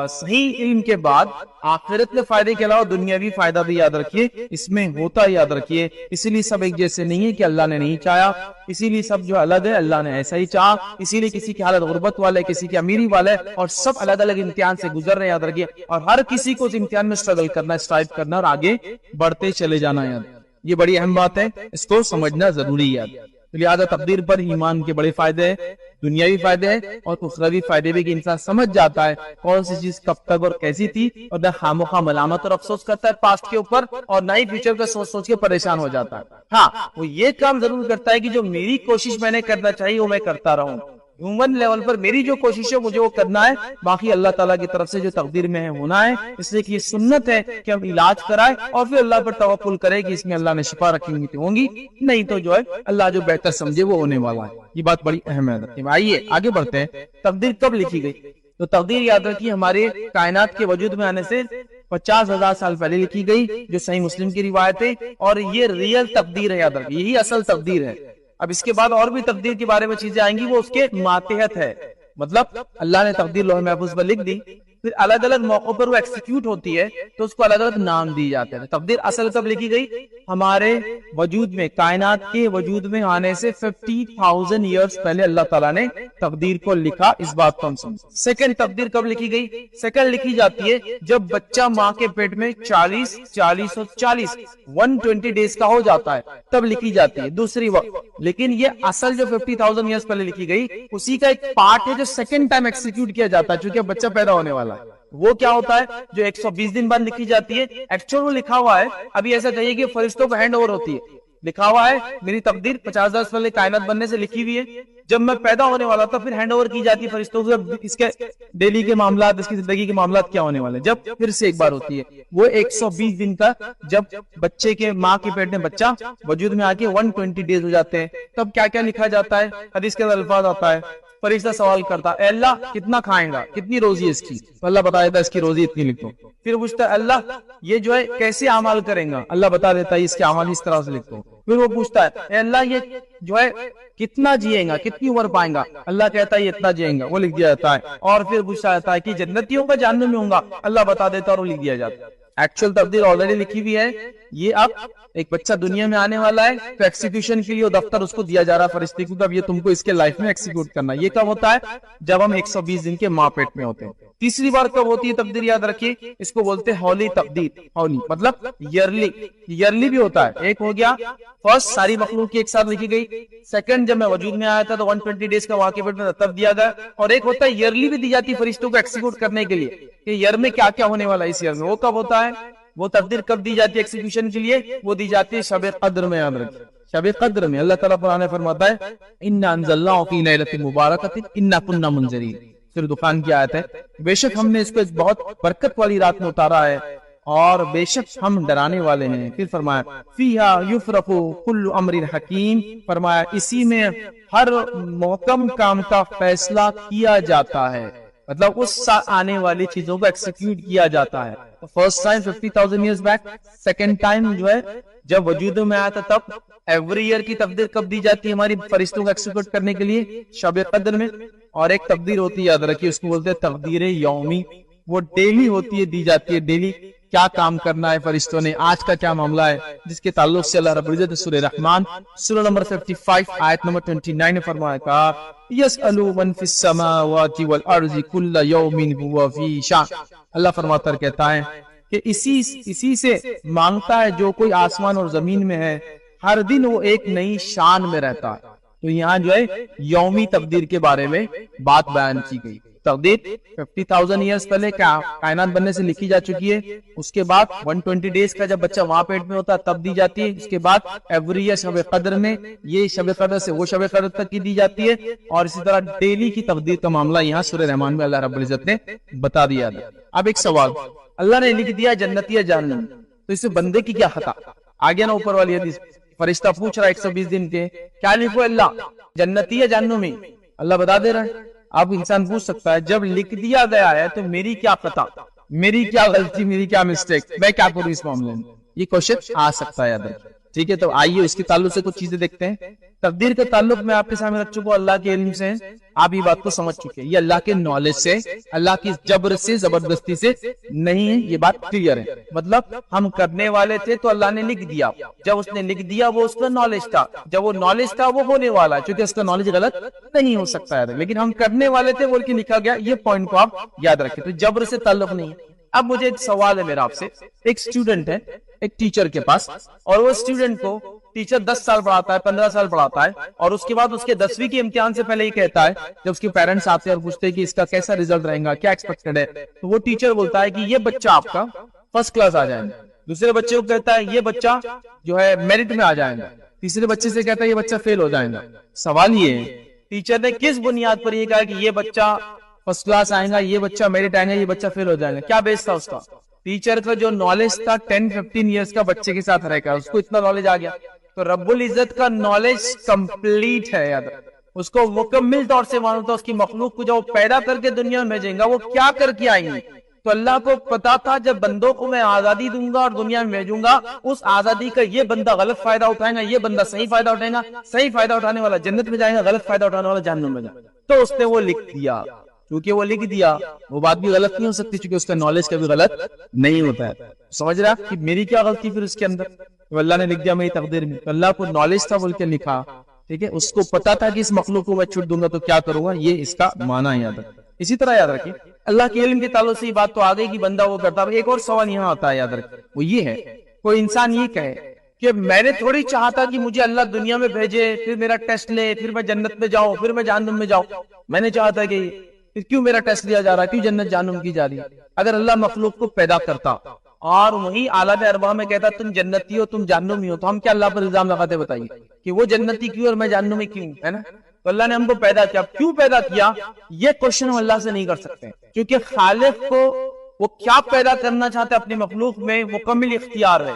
صحیح علم کے بعد آخرت کے فائدے کے علاوہ دنیاوی فائدہ بھی یاد رکھیے, اس میں ہوتا یاد رکھیے. اسی لیے سب ایک جیسے نہیں ہے کہ اللہ نے نہیں چاہا, اسی لیے سب جو الگ ہے اللہ نے ایسا ہی چاہا. اسی لیے کسی کی حالت غربت والے, کسی کی امیری والے, اور سب الگ الگ امتحان سے گزر رہے, یاد رکھیے. اور ہر کسی کو اس امتحان میں اسٹرگل کرنا, اسٹرائیو کرنا, اور آگے بڑھتے چلے جانا. یاد یہ بڑی اہم بات ہے, اس کو سمجھنا ضروری ہے. لہذا تقدیر پر ایمان کے بڑے فائدے ہیں, دنیاوی فائدے ہیں اور اخروی فائدے بھی, کہ انسان سمجھ جاتا ہے کون سی چیز کب تک اور کیسی تھی, اور نہ خامخواہ ملامت اور افسوس کرتا ہے پاسٹ کے اوپر, اور نہ ہی فیوچر کا سوچ سوچ کے پریشان ہو جاتا ہے. ہاں, وہ یہ کام ضرور کرتا ہے کہ جو میری کوشش میں نے کرنا چاہیے وہ میں کرتا رہوں. ہیومن لیول پر میری جو کوشش ہے مجھے وہ کرنا ہے, باقی اللہ تعالیٰ کی طرف سے جو تقدیر میں ہے ہونا ہے. اس لیے کہ یہ سنت ہے کہ ہم علاج کرائے اور پھر اللہ پر توکل کرے کہ اس میں اللہ نے شفا رکھی ہوں گی, نہیں تو جو ہے اللہ جو بہتر سمجھے وہ ہونے والا ہے. یہ بات بڑی اہم ہے. آئیے آگے بڑھتے ہیں. تقدیر کب لکھی گئی؟ تو تقدیر یاد رکھیے ہمارے کائنات کے وجود میں آنے سے 50,000 سال پہلے لکھی گئی, جو صحیح مسلم کی روایت ہے, اور یہ ریئل تقدیر ہے. یاد رکھیے یہی اصل تقدیر ہے. اب اس کے بعد اور بھی تقدیر کے بارے میں چیزیں آئیں گی, وہ اس کے ماتحت ہے. مطلب اللہ نے تقدیر لوح محفوظ پر لکھ دی, پھر الگ الگ موقعوں پر وہ ایکسیکیوٹ ہوتی ہے تو اس کو الگ الگ نام دی جاتے ہیں. تقدیر اصل کب لکھی گئی؟ ہمارے وجود میں، کائنات کے وجود میں آنے سے 50,000 ایئرز پہلے اللہ تعالیٰ نے تقدیر کو لکھا. اس بات کو ہم سمجھیں. سیکنڈ تقدیر کب لکھی گئی؟ سیکنڈ لکھی جاتی ہے جب بچہ ماں کے پیٹ میں 40 اور 40 120 ڈیز کا ہو جاتا ہے تب لکھی جاتی ہے دوسری وقت. لیکن یہ اصل جو 50,000 ایئرز پہلے لکھی گئی اسی کا ایک پارٹ ہے جو سیکنڈ ٹائم ایکسیکیوٹ کیا جاتا ہے چونکہ بچہ پیدا ہونے والا ہے. وہ کیا ہوتا ہے جو 120 دن بعد لکھی جاتی ہے. ایکچوئل وہ لکھا ہوا ہے، ابھی ایسا چاہیے کہ فرشتوں کو ہینڈ اوور ہوتی ہے. لکھا ہوا ہے میری تقدیر 50,000 پہلے کائنات بننے سے لکھی ہوئی ہے، جب میں پیدا ہونے والا تھا پھر ہینڈ اوور کی جاتی ہے فرشتوں کو. اس کے ڈیلی کے معاملات، اس کی زندگی کے معاملات کیا ہونے والے، جب پھر سے ایک بار ہوتی ہے وہ 120 دن کا، جب بچے کے ماں کے پیٹ میں بچہ وجود میں آ کے 120 ڈیز ہو جاتے ہیں تب کیا کیا لکھا جاتا ہے. حدیث کے اندر الفاظ آتا ہے، فرشتہ سوال کرتا ہے اے اللہ کتنا کھائیں گا، کتنی روزی ہے اس کی، تو اللہ بتا دیتا ہے اس کی روزی اتنی لکھو. پھر پوچھتا ہے اللہ یہ جو ہے کیسے اعمال کریں گا، اللہ بتا دیتا ہے اس کے اعمال اس طرح سے لکھو. پھر وہ پوچھتا ہے اے اللہ یہ جو ہے کتنا جیئے گا، کتنی عمر پائیں گا، اللہ کہتا ہے یہ اتنا جیئیں گا، وہ لکھ دیا جاتا ہے. اور پھر پوچھا جاتا ہے کہ جنتیوں کا جہنم میں ہوں گا، اللہ بتا دیتا ہے اور وہ لکھ دیا جاتا ہے. ایکچوئل تقدیر آلریڈی لکھی ہوئی ہے. یہ اب ایک بچہ دنیا میں آنے والا ہے تو ایکسیکیوشن کے لیے دفتر اس کو دیا جا رہا ہے فرشتے کو، اب یہ تم کو اس کے لائف میں ایکسیکیوٹ کرنا. یہ کب ہوتا ہے؟ جب ہم 120 دن کے ماں پیٹ میں ہوتے ہیں. تیسری بار کب ہوتی ہے تقدیر؟ یاد رکھیے اس کو بولتے ہیں ہولی تقدیر. ہولی مطلب ایئرلی. ایئرلی بھی ہوتا ہے. ایک ہو گیا فرسٹ ساری مخلوق کی ایک ساتھ لکھی گئی، سیکنڈ جب میں وجود میں آیا تھا تو 120 ڈیز کا واقع پیٹ میں تب دیا گیا، اور ایک ہوتا ہے ایئرلی بھی دی جاتی ہے فرشتوں کو ایکسیکیوٹ کرنے کے لیے کہ ایئر میں کیا کیا ہونے والا ہے اس ایئر میں. وہ کب ہوتا ہے؟ وہ تقدیر کب دی جاتی ہے ایکسیکیوشن کے لیے؟ وہ دی جاتی ہے شب قدر میں. یاد رکھیں شب قدر میں. اللہ تعالیٰ قرآن میں فرماتا ہے اِنَّا أَنزَلْنَاهُ فِي لَيْلَةٍ مُبَارَكَةٍ إِنَّا كُنَّا مُنذِرِينَ. سورۃ دخان کی آیت ہے، بے شک ہم نے اس کو ایک بہت برکت والی رات میں اتارا ہے اور بے شک ہم ڈرانے والے ہیں. پھر فرمایا فِيهَا يُفْرَقُ كُلُّ أَمْرٍ حَكِيمٍ. فرمایا اسی میں ہر محکم کام کا فیصلہ کیا جاتا ہے، مطلب اس آنے والی چیزوں کو ایکسیکیوٹ کیا جاتا ہے. First time 50,000 years back, second time جو ہے جب وجود میں آیا تھا تب. ایوری ایئر کی تقدیر کب دی جاتی ہے ہماری فرشتوں کو ایکسیکیوٹ کرنے کے لیے؟ شب قدر میں. اور ایک تقدیر ہوتی ہے یاد رکھیے اس کو بولتے ہیں تقدیر یومی. وہ ڈیلی ہوتی ہے، دی جاتی ہے ڈیلی کیا کام کرنا ہے فرشتوں نے، آج کا کیا معاملہ ہے، جس کے تعلق سے اللہ رب العزت سورہ رحمان سورہ نمبر 55 آیت نمبر 29 نے فرمایا کہا یسألو من فی السماوات والارض کل یوم هو فی شان. اللہ فرماتا ہے کہتا ہے کہ اسی سے مانگتا ہے جو کوئی آسمان اور زمین میں ہے، ہر دن وہ ایک نئی شان میں رہتا ہے. تو یہاں جو ہے یومی تقدیر کے بارے میں بات بیان کی گئی. تقدیر 50,000 ایئرز پہلے کائنات بننے سے لکھی جا چکی ہے. اس کے بعد 120 ڈیز کا جب بچہ وہاں پیٹ میں ہوتا ہے تب دی جاتی ہے. اس کے بعد ایوری ایئر شب قدر میں، یہ شب قدر سے وہ شب قدر تک کی دی جاتی ہے. اور اسی طرح ڈیلی کی تقدیر کا معاملہ یہاں سورہ رحمان میں اللہ رب العزت نے بتا دیا تھا. اب ایک سوال، اللہ نے لکھ دیا جنتی یا جہنم، تو اس سے بندے کی کیا خطا؟ آگے نا اوپر والی حدیث فرشتہ پوچھ رہا ہے 120 دن کے کیا لکھو اللہ، جنتی یا جہنمی؟ اللہ بتا دے رہا ہے. اب انسان پوچھ سکتا ہے جب لکھ دیا گیا ہے تو میری کیا خطا، میری کیا غلطی، میری کیا مسٹیک، میں کیا کروں اس معاملے میں؟ یہ کوشچن آ سکتا ہے یاد رکھیں. ٹھیک ہے، تو آئیے اس کے تعلق سے کچھ چیزیں دیکھتے ہیں. تقدیر کا تعلق میں آپ کے سامنے رکھ چکا ہوں اللہ کے علم سے. آپ یہ بات کو سمجھ چکے ہیں، یہ اللہ کے نالج سے، اللہ کی جبر سے، زبردستی سے نہیں ہے. یہ بات کلیئر ہے. مطلب ہم کرنے والے تھے تو اللہ نے لکھ دیا، جب اس نے لکھ دیا وہ اس کا نالج تھا، جب وہ نالج تھا وہ ہونے والا، چونکہ اس کا نالج غلط نہیں ہو سکتا ہے، لیکن ہم کرنے والے تھے بول کے لکھا گیا. یہ پوائنٹ کو آپ یاد رکھیں. تو جبر سے تعلق نہیں ہے. اب مجھے ایک سوال ہے میرا آپ سے. ایک اسٹوڈنٹ ہے ایک ٹیچر کے پاس، اور وہ اسٹوڈنٹ کو ٹیچر 10 سال پڑھاتا ہے، 15 سال پڑھاتا ہے، اور اس کے بعد اس کے 10ویں کے امتحان سے پہلے یہ کہتا ہے جب اس کے پیرنٹس آتے ہیں اور پوچھتے ہیں کہ اس کا کیسا ریزلٹ رہے گا، کیا ایکسپیکٹڈ ہے، تو وہ ٹیچر بولتا ہے کہ یہ بچہ آپ کا فرسٹ کلاس آ جائے گا. دوسرے بچے کو کہتا ہے یہ بچہ جو ہے میرٹ میں آ جائے گا. تیسرے بچے سے کہتا ہے یہ بچہ فیل ہو جائے گا. سوال یہ ہے ٹیچر نے کس بنیاد پر یہ کہا کہ یہ بچہ فرسٹ کلاس آئے گا، یہ بچہ میرٹ آئے گا، یہ بچہ فیل ہو جائے گا؟ کیا بیس تھا اس کا؟ ٹیچر کا جو نالج تھا 10-15 ایئرز کا بچے کے ساتھ رہ کر اس کو اتنا نالج آ گیا. تو رب العزت کا نالج کمپلیٹ ہے. یاد اس کو مکمل طور سے معلوم تھا اس کی مخلوق کو جب وہ پیدا کر کے دنیا میں بھیجیں گا وہ کیا کر کے آئیں گے. تو اللہ کو پتا تھا جب بندوں کو میں آزادی دوں گا اور دنیا میں بھیجوں گا، اس آزادی کا یہ بندہ غلط فائدہ اٹھائے گا، یہ بندہ صحیح فائدہ اٹھائے گا. صحیح فائدہ اٹھانے والا جنت میں جائے گا، غلط فائدہ اٹھانے والا جہنم میں جائے گا. تو اس نے وہ لکھ دیا. کیونکہ وہ لکھ دیا، وہ بات بھی غلط نہیں ہو سکتی چونکہ اس کا نالج کبھی غلط نہیں ہوتا ہے. سمجھ رہا کہ میری کیا غلطی پھر اس کے اندر؟ تو اللہ نے لکھ دیا میری تقدیر میں، تو اللہ کو نالج تھا بول کے لکھا. ٹھیک ہے، اس کو پتا تھا کہ اس مخلوق کو میں چھوٹ دوں گا تو کیا کروں گا، یہ اس کا معنی یاد رکھیں. اسی طرح یاد رکھیں اللہ کے علم کے تعلق سے یہ بات تو آ گئی کہ بندہ وہ کرتا ہے. ایک اور سوال یہاں آتا ہے یاد رکھیں، وہ یہ ہے کوئی انسان یہ کہے کہ میں نے تھوڑی چاہتا کہ مجھے اللہ دنیا میں بھیجے، پھر میرا ٹیسٹ لے، پھر میں جنت میں جاؤں، پھر میں جہنم میں جاؤں. میں نے چاہتا کہ پھر کیوں میرا ٹیسٹ لیا جا رہا ہے، کیوں جنت جہنم کی جا رہی ہے؟ اگر اللہ مخلوق کو پیدا کرتا اور وہی عالم ارواح میں کہتا تم جنتی ہو تم جہنمی ہو، تو ہم کیا اللہ پر الزام لگاتے؟ بتائیے کہ وہ جنتی کیوں اور میں جہنمی کیوں، ہے نا؟ تو اللہ نے ہم کو پیدا کیا، کیوں پیدا کیا؟ یہ کوشچن ہم اللہ سے نہیں کر سکتے، کیونکہ خالق کو وہ کیا پیدا کرنا چاہتا ہے اپنی مخلوق میں مکمل اختیار ہے.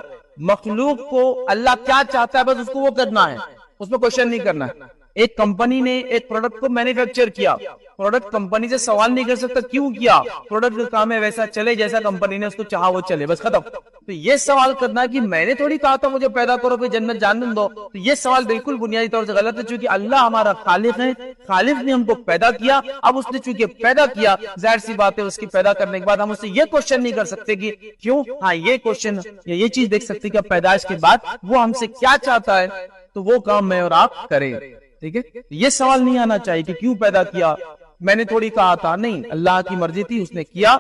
مخلوق کو اللہ کیا چاہتا ہے بس اس کو وہ کرنا ہے، اس میں کوشچن نہیں کرنا ہے. ایک کمپنی نے ایک پروڈکٹ کو مینوفیکچر کیا، پروڈکٹ کمپنی سے سوال نہیں کر سکتا کیوں کیا، پروڈکٹ کا کام ہے ویسا چلے جیسا کمپنی نے اس کو چاہا وہ چلے، بس ختم. تو یہ سوال کرنا کہ میں نے تھوڑی کہا تھا مجھے پیدا کرو پھر جنت جہنم دو، تو یہ سوال بالکل بنیادی طور سے غلط ہے. چونکہ اللہ ہمارا خالق ہے، خالق نے ہم کو پیدا کیا. اب اس نے چونکہ پیدا کیا، ظاہر سی بات ہے اس کی پیدا کرنے کے بعد ہم اس سے یہ کوشچن نہیں کر سکتے کہ کیوں. ہاں یہ کوشچن یا یہ چیز دیکھ سکتے کہ پیدائش کے بعد وہ ہم سے کیا چاہتا ہے، تو وہ کام میں اور آپ کریں. ٹھیک ہے، یہ سوال نہیں آنا چاہیے کہ کیوں پیدا کیا، میں نے تھوڑی کہا تھا. نہیں، اللہ کی مرضی تھی، اس نے کیا.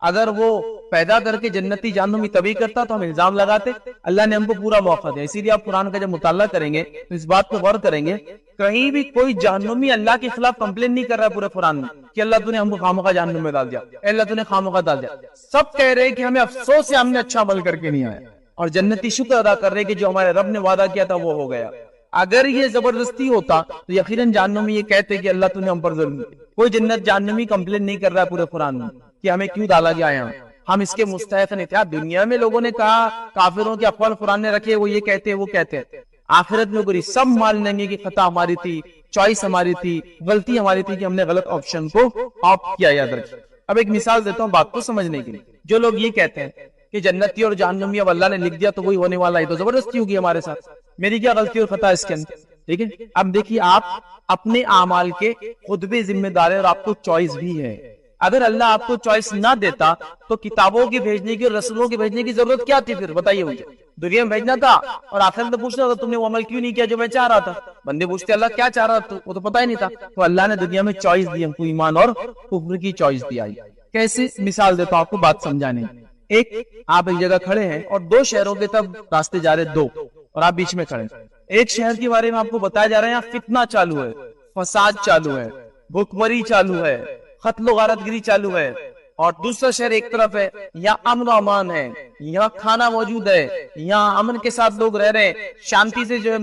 اگر وہ پیدا کر کے جنتی جہنمی تبھی کرتا تو ہم الزام لگاتے. اللہ نے ہم کو پورا موقع دیا. اسی لیے آپ قرآن کا جب مطالعہ کریں گے تو اس بات کو غور کریں گے، کہیں بھی کوئی جہنمی اللہ کے خلاف کمپلین نہیں کر رہا ہے پورے قرآن میں کہ اللہ تو نے ہم کو خامخواہ جہنم میں ڈال دیا، اللہ تو نے خامخواہ ڈال دیا. سب کہہ رہے کہ ہمیں افسوس ہے ہم نے اچھا عمل کر کے نہیں آیا، اور جنتی شکر ادا کر رہے کہ جو ہمارے رب نے وعدہ کیا تھا وہ ہو گیا. اگر یہ زبردستی ہوتا تو یقیناً جہنمی یہ کہتے کہ اللہ تو نے ہم پر ظلم کیا. کوئی جنت جہنمی کمپلین نہیں کر رہا ہے پورے قرآن میں کہ ہمیں کیوں ڈالا گیا یہاں، ہم اس کے مستحق نہیں تھے. دنیا میں لوگوں نے کہا، کافروں کے اقوال قرآن نے رکھے، وہ یہ کہتے وہ کہتے. آخرت میں کوئی سب مان لیں گے کہ خطا ہماری تھی، چوائس ہماری تھی، غلطی ہماری تھی کہ ہم نے غلط آپشن کو آپٹ کیا. یاد رکھیں. اب ایک مثال دیتا ہوں بات کو سمجھنے کے لیے. جو لوگ یہ کہتے ہیں کہ جنتی اور جہنمی اب اللہ نے لکھ دیا تو وہی ہونے والا ہے، تو زبردستی ہوگی ہمارے ساتھ، میری کیا غلطی اور خطا اس کے اندر. ٹھیک ہے، اب دیکھیے آپ اپنے اعمال کے خود بھی ذمہ دار ہیں اور آپ کو چوائس بھی ہے. اگر اللہ آپ کو چوائس نہ دیتا تو کتابوں کی بھیجنے کی اور رسولوں کی بھیجنے کی ضرورت کیا تھی پھر؟ بتائیے مجھے. دنیا میں بھیجنا تھا اور آخرت میں پوچھنا تھا تم نے وہ عمل کیوں نہیں کیا جو میں چاہ رہا تھا. بندے پوچھتے اللہ کیا چاہ رہا تھا، وہ تو پتہ ہی نہیں تھا. تو اللہ نے دنیا میں چوائس دی، ہم کو ایمان اور کفر کی چوائس دی. آئی کیسے مثال دیتا ہوں آپ کو بات سمجھانے. ایک آپ ایک جگہ کھڑے ہیں اور دو شہروں کے طرف راستے جا رہے، دو، اور آپ بیچ میں کھڑے. ایک شہر کے بارے میں آپ کو بتایا جا رہا ہے یہاں فتنہ چالو ہے، فساد چالو ہے، بھوکمری چالو ہے، قتل و غارت گری چالو ہے. اور دوسرا شہر ایک طرف ہے، یہاں امن و امان ہے، یہاں کھانا موجود ہے، یہاں امن کے ساتھ لوگ رہ رہے ہیں، شانتی سے جو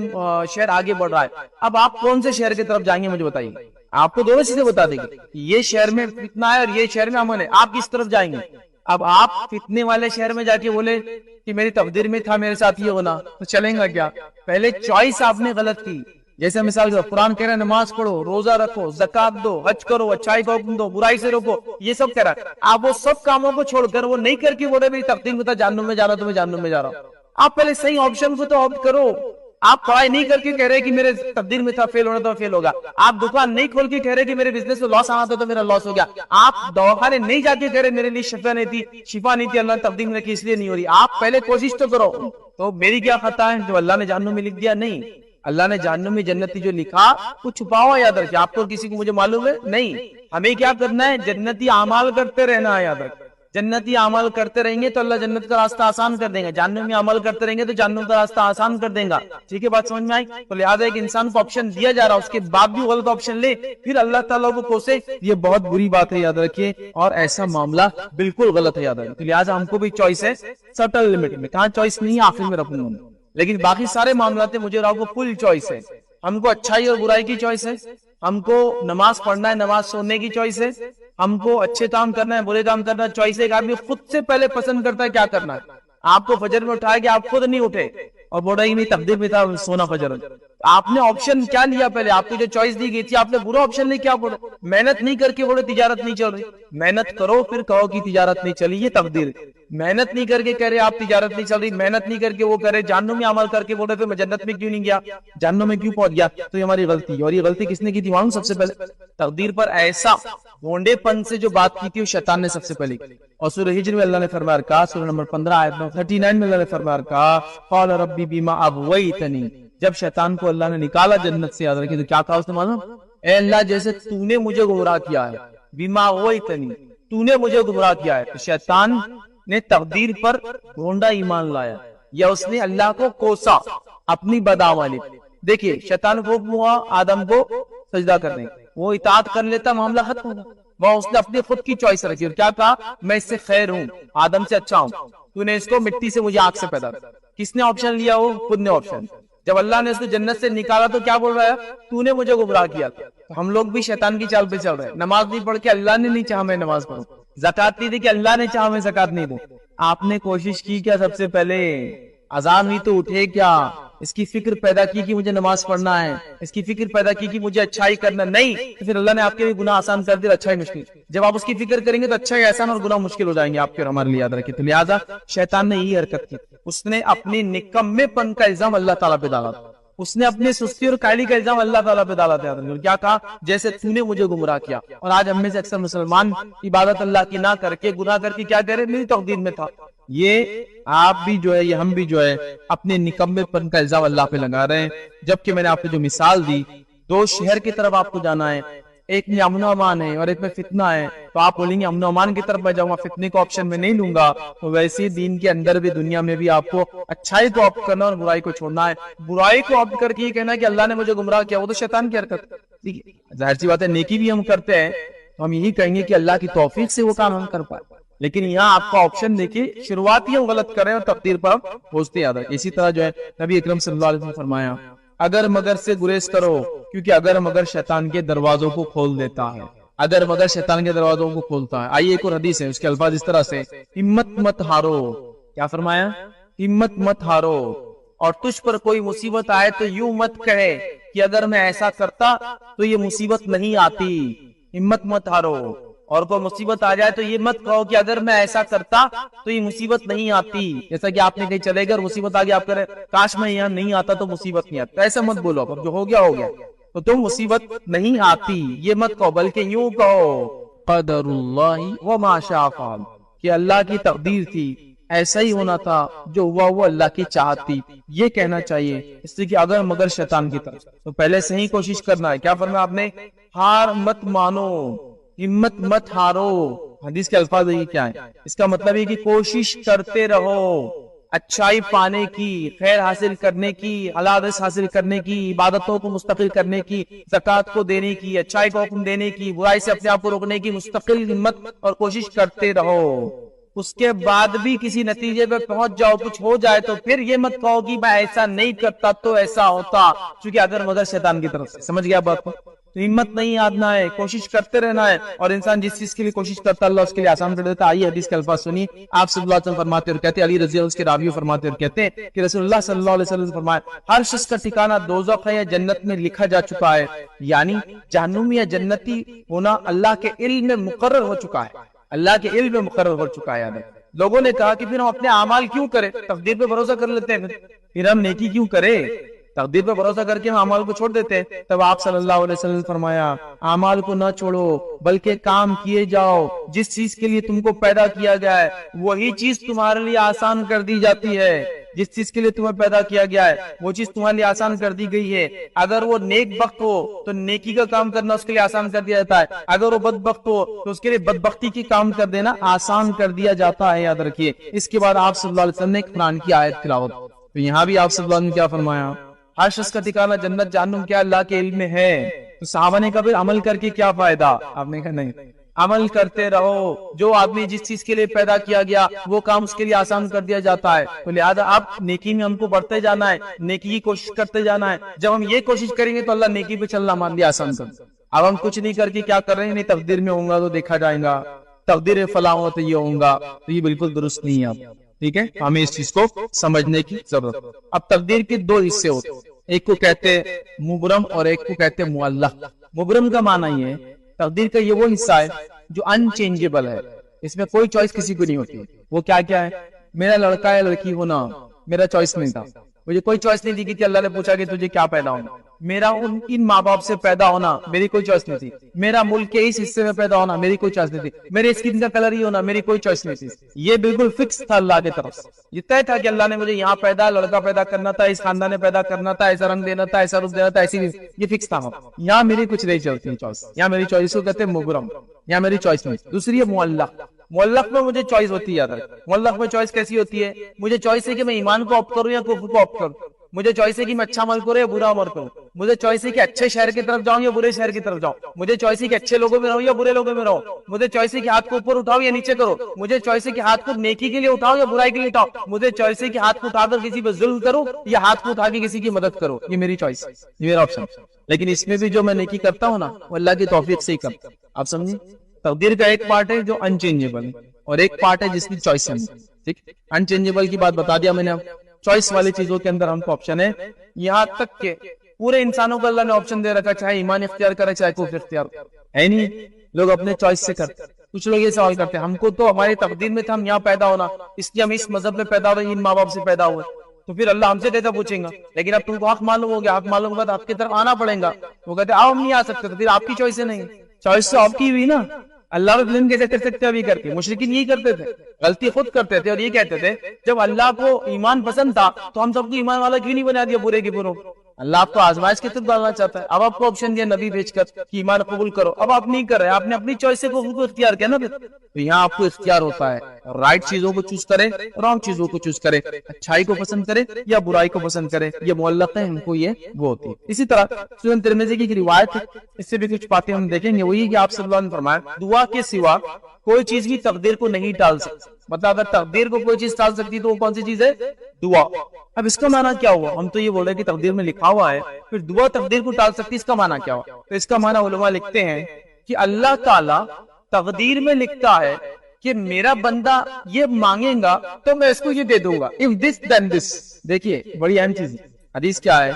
شہر آگے بڑھ رہا ہے. اب آپ کون سے شہر کی طرف جائیں گے مجھے بتائیے. آپ کو دونوں چیزیں بتا دیں گے، یہ شہر میں فتنہ ہے اور یہ شہر میں امن ہے. آپ کس طرف جائیں گے؟ اب آپ فتنے والے شہر میں جا کے بولے کہ میری تقدیر میں تھا میرے ساتھ یہ ہونا، تو چلیں گا کیا؟ پہلے چوائس آپ نے غلط کی. جیسے مثال کے قرآن کہہ رہا ہے نماز پڑھو، روزہ رکھو، زکات دو، حج کرو، اچھائی کا حکم دو، برائی سے روکو، یہ سب کہہ رہا ہے. آپ وہ سب کاموں کو چھوڑ کر وہ نہیں کر کے بولے میری تقدیر میں تھا جہنم میں جا رہا تو میں جہنم میں جا رہا ہوں. آپ پہلے صحیح آپشن کو تو آپٹ کرو. آپ پڑھائی نہیں کر کے کہہ رہے کہ میرے تقدیر میں تھا فیل ہونا تو فیل ہوگا. آپ دکان نہیں کھول کے کہہ رہے کہ میرے بزنس میں لاس آنا تھا تو میرا لاس ہو گیا. آپ دواخانے نہیں جا کے کہہ رہے میرے لیے شفا نہیں تھی، شفا نہیں تھی، اللہ نے تقدیر میں رکھی اس لیے نہیں ہو رہی. آپ پہلے کوشش تو کرو. تو میری کیا خطا ہے جو اللہ نے جہنم میں لکھ دیا؟ نہیں، اللہ نے جہنم میں جنتی جو لکھا وہ چھپاؤ. یاد رکھیں، آپ کو کسی کو مجھے معلوم ہے نہیں. ہمیں کیا کرنا ہے؟ جنتی اعمال کرتے رہنا ہے. یاد رکھ، جنتی عمل کرتے رہیں گے تو اللہ جنت کا راستہ آسان کر دے گا، جہنم میں عمل کرتے رہیں گے تو جہنم کا راستہ آسان کر دے گا. ٹھیک ہے، بات سمجھ میں آئی؟ تو لہٰذا ایک انسان کو آپشن دیا جا رہا، اس کے بعد بھی غلط آپشن لے پھر اللہ تعالیٰ کو کوسے، یہ بہت بری بات ہے. یاد رکھیے، اور ایسا معاملہ بالکل غلط ہے. یاد رکھیے، تو لہٰذا ہم کو بھی چوائس ہے سٹل لمٹ میں. کہاں چوائس نہیں ہے؟ آخر میں رکھوں گا. لیکن باقی سارے معاملات میں مجھے اور آپ کو فل چوائس ہے. ہم کو اچھائی اور برائی کی چوائس ہے، ہم کو نماز پڑھنا ہے، نماز چھوڑنے کی چوائس ہے، ہم کو اچھے کام کرنا ہے، برے کام کرنا ہے، چوائس ہے. آدمی خود سے پہلے پسند کرتا ہے کیا کرنا ہے. آپ کو فجر میں اٹھائے کہ آپ خود نہیں اٹھے اور بولا ہی نہیں تقدیر میں تھا سونا فجر. آپ نے آپشن کیا لیا پہلے؟ آپ کو جو چوائس دی گئی تھی آپ نے برا آپشن لے کیا بولے؟ محنت نہیں کر کے بولے تجارت نہیں چل رہی. محنت کرو پھر کہو کہ تجارت نہیں چلی، یہ تقدیر. محنت نہیں کر کے کہہ رہے آپ تجارت نہیں چل رہی، محنت نہیں کر کے وہ کہہ رہے جہنم میں عمل کر کے بول رہے پھر میں جنت میں کیوں نہیں گیا، جہنم میں کیوں پہنچ گیا؟ تو یہ ہماری غلطی. اور یہ غلطی کس نے کی تھی معلوم؟ سب سے پہلے تقدیر پر ایسا گونڈے پن سے جو بات کی تھی وہ شیطان نے سب سے پہلے کی. اور سورہ ہجر میں اللہ نے فرمایا کہا، سورہ نمبر 15 آیت 39 میں اللہ نے فرمایا کہا قال ربی بما اغویتنی. جب شیطان کو اللہ نے نکالا جنت سے، یاد رکھیں تو کیا کہا اس نے معلوم؟ اے اللہ جیسے تو نے مجھے گمراہ کیا ہے، بما اغویتنی، تو نے مجھے گمراہ کیا ہے. تو شیطان نے تقدیر پر گونڈا ایمان لایا یا اس نے اللہ کو کوسا اپنی بدعملی. دیکھیے شیطان کو حکم ہوا آدم کو سجدہ کرنے، وہ اطاعت کر لیتا معاملہ ختم ہوگا. وہ اس نے اپنی خود کی چوائس رکھی اور کیا کہا میں اس سے خیر ہوں، آدم سے اچھا ہوں، تو نے اس کو مٹی سے مجھے آنکھ سے پیدا کیا. کس نے آپشن لیا؟ وہ خود نے آپشن. جب اللہ نے اس کو جنت سے نکالا تو کیا بول رہا ہے؟ تو نے مجھے گمراہ کیا. ہم لوگ بھی شیطان کی چال پہ چل رہے ہیں. نماز نہیں پڑھ کے اللہ نے نہیں چاہا میں نماز پڑھوں، زکات نہیں دی کہ اللہ نے چاہا میں زکات نہیں دوں. آپ نے کوشش کی کیا؟ سب سے پہلے اذان ہوئی تو اٹھے کیا؟ اس کی فکر پیدا کی کہ مجھے نماز پڑھنا ہے، اس کی فکر پیدا کی کہ مجھے اچھائی کرنا نہیں، تو پھر اللہ نے آپ کے بھی گناہ آسان کر دیا، اچھائی مشکل. جب آپ اس کی فکر کریں گے تو اچھائی آسان اور گناہ مشکل ہو جائیں گے آپ کے اور ہمارے لیے. یاد رکھیں تو لہٰذا شیطان نے یہی حرکت کی. اس نے اپنی نکمے پن کا الزام اللہ تعالیٰ پہ ڈالا، اس نے اپنے سستی اور کائلی کا الزام اللہ تعالیٰ پہ ڈالا تھا. کیا کہا؟ جیسے تو نے مجھے گمراہ کیا. اور آج ہم میں سے اکثر مسلمان عبادت اللہ کی نہ کر کے گناہ کر کے کیا کہہ رہے؟ میری تقدیر میں تھا. یہ آپ بھی جو ہے، یہ ہم بھی جو ہے اپنے نکمے پن کا الزام اللہ پہ لگا رہے ہیں. جبکہ میں نے آپ کو جو مثال دی، دو شہر کی طرف آپ کو جانا ہے، ایک میں امن و امان ہے اور ایک میں فتنہ ہے. تو آپ بولیں گے امن و امان کی طرف میں جاؤں گا، فتنے کو آپشن میں نہیں لوں گا. تو ویسے ہی دین کے اندر بھی دنیا میں بھی آپ کو اچھائی کو آپٹ کرنا اور برائی کو چھوڑنا ہے. برائی کو آپٹ کر کے یہ کہنا کہ اللہ نے مجھے گمراہ کیا، وہ تو شیطان کی حرکت. ظاہر سی بات ہے نیکی بھی ہم کرتے ہیں تو ہم یہی کہیں گے کہ اللہ کی توفیق سے وہ کام ہم کر پائے. لیکن یہاں آپ کا آپشن دیکھیے شروعات ہی ہم غلط کریں اور تقدیر پر پہنچتے یاد ہے. اسی طرح جو ہے نبی اکرم صلی اللہ علیہ وسلم نے فرمایا اگر مگر سے گریز کرو، کیونکہ اگر مگر شیطان کے دروازوں کو کھول دیتا ہے، اگر مگر شیطان کے دروازوں کو کھولتا ہے. آئیے ایک اور حدیث ہے، اس کے الفاظ اس طرح سے ہمت مت ہارو. کیا فرمایا؟ ہمت مت ہارو، اور تجھ پر کوئی مصیبت آئے تو یوں مت کہے کہ اگر میں ایسا کرتا تو یہ مصیبت نہیں آتی. ہمت مت ہارو، اور کوئی مصیبت آ جائے تو یہ مت کہو کہ اگر میں ایسا کرتا تو یہ مصیبت نہیں آتی. جیسا کہ آپ نے کہیں چلے گئے اور مصیبت آ گئی، آپ کرے کاش میں یہاں نہیں آتا تو مصیبت نہیں آتی. ایسا مت بولو، اب جو ہو گیا ہو گیا، تو تم مصیبت نہیں آتی یہ مت کہو، بلکہ یوں کہو قدر اللہ وما شاء فعل، کہ اللہ کی تقدیر تھی، ایسا ہی ہونا تھا، جو ہوا وہ اللہ کی چاہت تھی. یہ کہنا چاہیے، اس لیے کہ اگر مگر شیطان کی طرف. تو پہلے صحیح کوشش کرنا ہے. کیا فرمایا آپ نے؟ ہار مت مانو، ہمت مت ہارو. حدیث کے الفاظ یہ کیا ہے؟ اس کا مطلب یہ کہ کوشش کرتے رہو اچھائی پانے کی، خیر حاصل کرنے کی، حلال رزق حاصل کرنے کی، عبادتوں کو مستقل کرنے کی، زکوٰۃ کو دینے کی، اچھائی کو حکم دینے کی، برائی سے اپنے آپ کو روکنے کی مستقل ہمت اور کوشش کرتے رہو. اس کے بعد بھی کسی نتیجے پہ پہنچ جاؤ، کچھ ہو جائے تو پھر یہ مت کہو کہ میں ایسا نہیں کرتا تو ایسا ہوتا، کیونکہ اگر مگر شیطان کی طرف سے. سمجھ گیا بات کو؟ تو ہمت نہیں ہارنا ہے، کوشش کرتے رہنا ہے. اور انسان جس چیز کے لیے کوشش کرتا ہے اللہ اس کے لیے آسان کر دیتا ہے. آئیے حدیث کے الفاظ سنیے. آپ صلی اللہ علیہ وسلم فرماتے اور کہتے ہیں، علی رضی اللہ عنہ کے راوی فرماتے اور کہتے ہیں کہ رسول اللہ صلی اللہ علیہ وسلم فرمایا ہر شخص کا ٹھکانہ دوزخ ہے یا جنت میں لکھا جا چکا ہے. یعنی جہنمی یا جنتی ہونا اللہ کے علم میں مقرر ہو چکا ہے، اللہ کے علم میں مقرر ہو چکا ہے. لوگوں نے کہا کہ پھر ہم اپنے اعمال کیوں کریں؟ تقدیر پہ بھروسہ کر لیتے ہیں، پھر ہم نیکی کیوں کریں؟ تقدیر پہ بھروسہ کر کے ہم اعمال کو چھوڑ دیتے ہیں. تب آپ صلی اللہ علیہ وسلم نے فرمایا اعمال کو نہ چھوڑو بلکہ کام کیے جاؤ. جس چیز کے لیے تم کو پیدا کیا گیا ہے وہی چیز تمہارے لیے آسان کر دی جاتی ہے. جس چیز کے لیے تمہیں پیدا کیا گیا ہے وہ چیز تمہارے لیے آسان کر دی گئی ہے. اگر وہ نیک بخت ہو تو نیکی کا کام کرنا اس کے لیے آسان کر دیا جاتا ہے، اگر وہ بدبخت ہو تو اس کے لیے بدبختی کی کام کر دینا آسان کر دیا جاتا ہے. یاد رکھیے. اس کے بعد آپ صلی اللہ علیہ وسلم نے ایک قرآن کی آیت تلاوت. تو یہاں بھی آپ صلی اللہ علیہ وسلم نے کیا فرمایا؟ ہر شخص کا ٹھکانہ جنت جہنم کیا اللہ کے علم میں ہے. تو صحابہ نے کہا پھر عمل کر کے کیا فائدہ؟ آپ نے کہا نہیں، عمل کرتے رہو. جو آدمی جس چیز کے لیے پیدا کیا گیا وہ کام اس کے لیے آسان کر دیا جاتا ہے. تو لہٰذا اب نیکی میں ہم کو بڑھتے جانا ہے، نیکی کی کوشش کرتے جانا ہے. جب ہم یہ کوشش کریں گے تو اللہ نیکی پہ چلنا ہمارے لیے آسان کر. اب ہم کچھ نہیں کر کے کیا کر رہے ہیں؟ نہیں تقدیر میں ہوں گا تو دیکھا جائے گا، تقدیر فلاں ہو تو یہ ہوں گا، تو یہ بالکل درست نہیں ہے. ٹھیک ہے، ہمیں اس چیز کو سمجھنے کی ضرورت. اب تقدیر کے دو حصے ہوتے ہیں. ایک کو کہتے ہیں مبرم اور ایک کو کہتے ہیں معلق. مبرم کا معنی یہ ہے تقدیر کا یہ وہ حصہ ہے جو انچینجیبل ہے, اس میں کوئی چوائس کسی کو نہیں ہوتی. وہ کیا کیا ہے؟ میرا لڑکا یا لڑکی ہونا میرا چوائس نہیں تھا, مجھے کوئی چوائس نہیں دی کہ اللہ نے پوچھا کہ تجھے کیا پیدا ہونا. میرا ان ماں باپ سے پیدا ہونا میری کوئی چوائس نہیں تھی. میرا ملک کے اس حصے میں پیدا ہونا میری کوئی چوائس نہیں تھی. میرے اسکن کا کلر ہی ہونا میری کوئی چوائس نہیں تھی. یہ بالکل فکس تھا اللہ کی طرف سے, یہ طے تھا کہ اللہ نے مجھے یہاں لڑکا پیدا کرنا تھا, اس خاندان میں پیدا کرنا تھا, ایسا رنگ دینا تھا, ایسا روپ دینا تھا, ایسی یہ فکس تھا. یہاں میری کچھ نہیں چلتی چوائس, یہاں میری چوائس کو کہتے ہیں مبرم, یہاں میری چوائس نہیں. دوسری ہے معلق. معلق میں مجھے چوائس ہوتی ہے. معلق میں چوائس کیسی ہوتی ہے؟ مجھے چوائس ہے کہ میں ایمان کو آپٹ کروں یا کفر کو آپٹ کروں. مجھے چوائس ہے کہ میں اچھا عمل کروں یا برا عمل کروں. مجھے چوائس ہے کہ اچھے شہر کی طرف جاؤں یا برے شہر کی طرف جاؤں. مجھے چوائس ہے کہ اچھے لوگوں میں رہوں یا برے لوگوں میں رہوں. مجھے چوائس ہے کہ ہاتھ کو اوپر اٹھاؤ یا نیچے کرو. مجھے چوائس ہے کہ ہاتھ کو نیکی کے لیے اٹھاؤ یا برائی کے لیے اٹھاؤ. مجھے چوائس ہے کہ ہاتھ کو اٹھا کر کسی پہ ظلم کروں یا ہاتھ کو اٹھا کے کسی کی مدد کرو. یہ میری چوائس, یہ میرا آپشن. لیکن اس میں بھی جو میں نیکی کرتا ہوں نا وہ اللہ کی توفیق سے ہی کرتا ہوں. آپ سمجھیں, تقدیر کا ایک پارٹ ہے جو انچینجیبل اور ایک پارٹ ہے جس کی چوائس ہے. ٹھیک, انچینجیبل کی بات بتا دیا میں نے. چوائس والی چیزوں کے اندر ہم کو آپشن ہے. یہاں تک کہ پورے انسانوں کو اللہ نے آپشن دے رکھا, چاہے ایمان اختیار کرے چاہے کفر اختیار ہے. نہیں, لوگ اپنے چوائس سے کرتے. کچھ لوگ یہ سوال کرتے ہیں ہم کو تو ہماری تقدیر میں تھا ہم یہاں پیدا ہونا, اس لیے ہم اس مذہب میں پیدا ہوئے, ان ماں باپ سے پیدا ہوئے, تو پھر اللہ ہم سے کیسا پوچھیں گا؟ لیکن اب تم کو حق معلوم ہو گیا, حق معلوم کے بعد آپ کی طرف آنا پڑے گا. وہ کہتے ہیں آپ ہم نہیں آ سکتے, تو پھر آپ کی چوائس نہیں, چوائس تو آپ کی ہوئی نا. اللہ کو بلند کیسے کر سکتے ابھی کر کے؟ مشرکین یہی کرتے تھے, غلطی خود کرتے تھے اور یہ کہتے تھے جب اللہ کو ایمان پسند تھا تو ہم سب کو ایمان والا کیوں نہیں بنا دیا برے کی بروں. اللہ آپ کو آزمائش کی طرف ڈالنا چاہتا ہے. اب آپ کو آپشن دیا نبی بھیج کر کہ ایمان قبول کرو, اب آپ نہیں کر رہے, آپ نے اپنی چوائس سے کو اختیار کیا نا. تو یہاں آپ کو اختیار ہوتا ہے, رائٹ چیزوں کو چوز کرے, رانگ چیزوں کو چوز کرے, اچھائی کو پسند کرے یا برائی کو پسند کرے. یہ معلق ہے, ہم کو یہ وہ ہوتی ہے. اسی طرح سنن ترمذی کی ایک روایت ہے, اس سے بھی کچھ باتیں ہم دیکھیں گے. وہی کہ آپ صلی اللہ علیہ وسلم نے فرمایا دعا کے سوا کوئی چیز بھی تقدیر کو نہیں ٹال سکتی. مطلب اگر تقدیر کو کوئی چیز ٹال سکتی تو وہ کون سی چیز ہے؟ دعا. اب اس کا معنی کیا ہوا؟ ہم تو یہ بول رہے ہیں کہ تقدیر میں لکھا ہوا ہے, پھر دعا تقدیر کو ٹال سکتی, اس کا معنی کیا ہوا؟ تو اس کا معنی علماء لکھتے ہیں کہ اللہ تعالیٰ تقدیر میں لکھتا ہے کہ میرا بندہ یہ مانگے گا تو میں اس کو یہ دے دوں گا. if this then this. دیکھیے بڑی اہم چیز حدیث کیا ہے,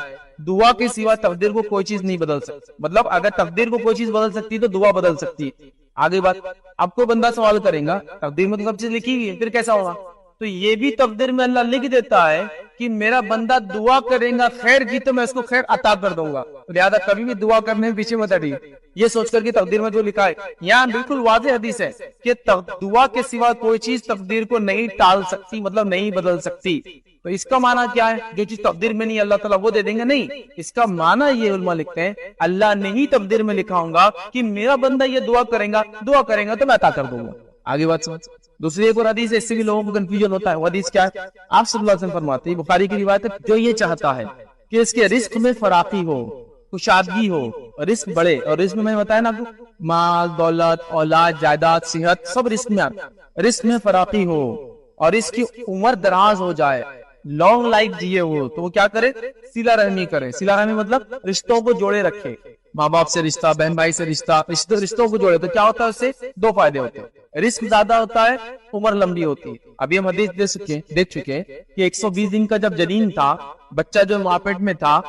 دعا کے سوا تقدیر کو کوئی چیز نہیں بدل سکتی. مطلب اگر تقدیر کو کوئی چیز بدل سکتی تو دعا بدل سکتی ہے. آگے بات, آپ کو بندہ سوال کرے گا, تقدیر میں تو سب چیز لکھی ہوئی ہے, پھر کیسا ہوگا؟ تو یہ بھی تقدیر میں اللہ لکھ دیتا ہے کہ میرا بندہ دعا کرے گا خیر کی تو میں اس کو خیر عطا کر دوں گا. لہذا کبھی بھی دعا کرنے میں پیچھے مت ہٹیے, یہ سوچ کر کہ تقدیر میں جو لکھا ہے. یہاں بالکل واضح حدیث ہے کہ دعا کے سوا کوئی چیز تقدیر کو نہیں ٹال سکتی, مطلب نہیں بدل سکتی. تو اس کا معنی کیا ہے؟ جو چیز تقدیر میں نہیں اللہ تعالیٰ وہ دے دیں گے, نہیں. اس کا معنی یہ علماء لکھتے ہیں اللہ نے ہی تقدیر میں لکھا ہوگا کہ میرا بندہ یہ دعا کرے گا تو میں عطا کر دوں گا. آگے بات سمجھ. دوسری ایک اور حدیث ہے, اس سے بھی لوگوں کو کنفیوژن ہوتا ہے. وہ حدیث کیا ہے؟ آپ صلی اللہ علیہ وسلم فرماتے ہیں, بخاری کی روایت ہے, جو یہ چاہتا ہے کہ اس کے رزق میں فراخی ہو, کشادگی ہو, رزق بڑھے, اور رزق میں بتایا نا آپ کو مال دولت اولاد جائیداد صحت سب رزق میں آتا, رزق میں فراخی ہو اور اس کی عمر دراز ہو جائے, لانگ لائف جیے ہو, تو وہ کیا کرے؟ صلہ رحمی کرے. صلہ رحمی مطلب رشتوں کو جوڑے رکھے, ماں باپ سے رشتہ, بہن بھائی سے رشتہ, رشتوں کو جوڑے. تو کیا ہوتا ہے اس سے؟ دو فائدے ہوتے ہیں, رزق زیادہ ہوتا ہے, عمر لمبی ہوتی ہے. ابھی ہم حدیث دیکھ چکے کہ 120 دن کا جب جنین تھا, بچہ جو ماں پیٹ میں تھا,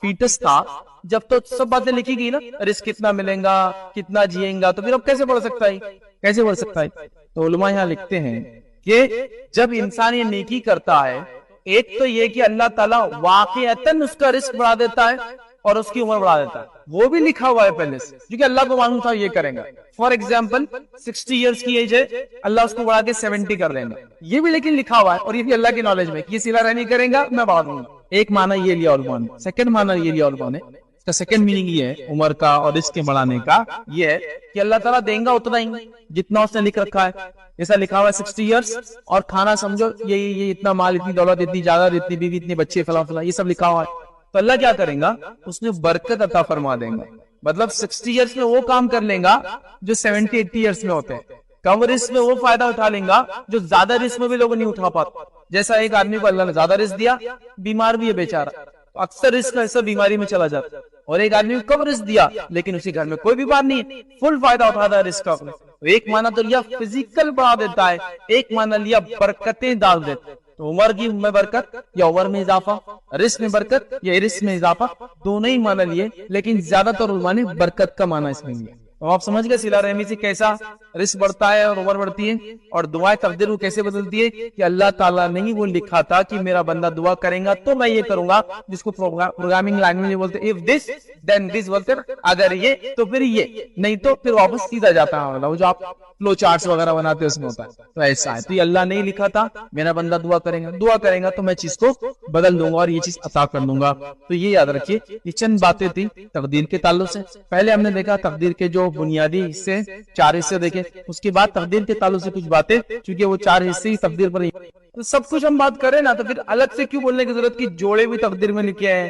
فیٹس تھا, جب تو سب باتیں لکھی گئی نا, رزق کتنا ملے گا, کتنا جیئیں گا, تو پھر اب کیسے بڑھ سکتا ہے, کیسے بڑھ سکتا ہے؟ تو علماء یہاں لکھتے ہیں کہ جب انسان یہ نیکی کرتا ہے, ایک تو یہ کہ اللہ تعالیٰ واقعتاً اس کا رزق بڑھا دیتا ہے اور اس کی عمر بڑھا دیتا ہے. وہ بھی لکھا ہوا ہے پہلے سے, کیونکہ اللہ کو معلوم تھا یہ کریں گا. فار ایگزامپل 60 ایئرس کی ایج ہے, اللہ اس کو بڑھا کے 70 کر دیں گا. یہ بھی لیکن لکھا ہوا ہے, اور یہ بھی اللہ کی نالج میں, یہ صلہ رحمی کریں گا میں بڑھا دوں گا. ایک معنی یہ لیا علماء نے. سیکنڈ معنی یہ لیا علماء نے, اس کا سیکنڈ میننگ یہ ہے عمر کا اور رزق کے بڑھانے کا, یہ ہے کہ اللہ تعالیٰ دیں گا اتنا ہی جتنا اس نے لکھ رکھا ہے. جیسا لکھا ہوا ہے 60 ایئرس, اور کھانا سمجھو یہ اتنا مال, اتنی دولت, اتنی جائیداد, اتنی بیوی, اتنے بچے, فلاں فلاں, یہ سب لکھا ہوا ہے. تو اللہ کیا کریں گا؟ اس نے برکت عطا فرما دیں گا. مطلب 60 ایئرس میں وہ کام کر لیں گا جو 70-80 ایئرس میں ہوتے ہیں. کم رزق میں وہ فائدہ اٹھا لیں گا جو زیادہ رزق میں بھی لوگ نہیں اٹھا پاتے. جیسا ایک آدمی کو اللہ نے زیادہ رزق دیا, بیمار بھی ہے بیچارہ, تو اکثر رزق کا حصہ بیماری میں چلا جاتا ہے. اور ایک آدمی کو کم رزق دیا لیکن اسی گھر میں کوئی بیمار نہیں ہے, فل فائدہ اٹھاتا ہے رزق کا اپنے. ایک معنی تو لیا فزیکل بڑھا دیتا ہے, ایک معنی لیا برکتیں ڈال دیتا ہے. تو عمر کی میں برکت یا عمر میں اضافہ، رزق میں برکت یا رزق میں اضافہ، دونوں ہی معنی لیے، لیکن زیادہ تر علماء نے برکت کا معنی اس میں لیا۔ تو آپ سمجھ گئے صلہ رحمی سے کیسا رزق بڑھتا ہے اور عمر بڑھتی ہے، اور دعائیں تقدیر کو کیسے بدلتی ہے کہ اللہ تعالیٰ نے ہی وہ لکھا تھا کہ میرا بندہ دعا کرے گا تو میں یہ کروں گا، جس کو پروگرامنگ لینگویج میں بولتے ہیں if this then this، بولتے ہیں اگر یہ تو پھر یہ، نہیں تو پھر واپس سیدھا جاتا ہے، وہ جو آپ فلو چارٹس وغیرہ بناتے ہیں اس میں ہوتا ہے، تو ایسا ہے۔ تو یہ اللہ نے ہی لکھا تھا میرا بندہ دعا کرے گا تو میں چیز کو بدل دوں گا اور یہ چیز عطا کر دوں گا۔ تو یہ یاد رکھیے، یہ چند باتیں تھی تقدیر کے تعلق سے۔ پہلے ہم نے دیکھا تقدیر کے جو بنیادی حصے 4 حصے دیکھے، اس کے بعد تقدیر کے تعلق سے کچھ باتیں، چونکہ وہ 4 حصے ہی تقدیر پر ہی، تو سب کچھ ہم بات کریں نا تو پھر الگ سے کیوں بولنے کی ضرورت کی جوڑے بھی تقدیر میں لکھے ہیں،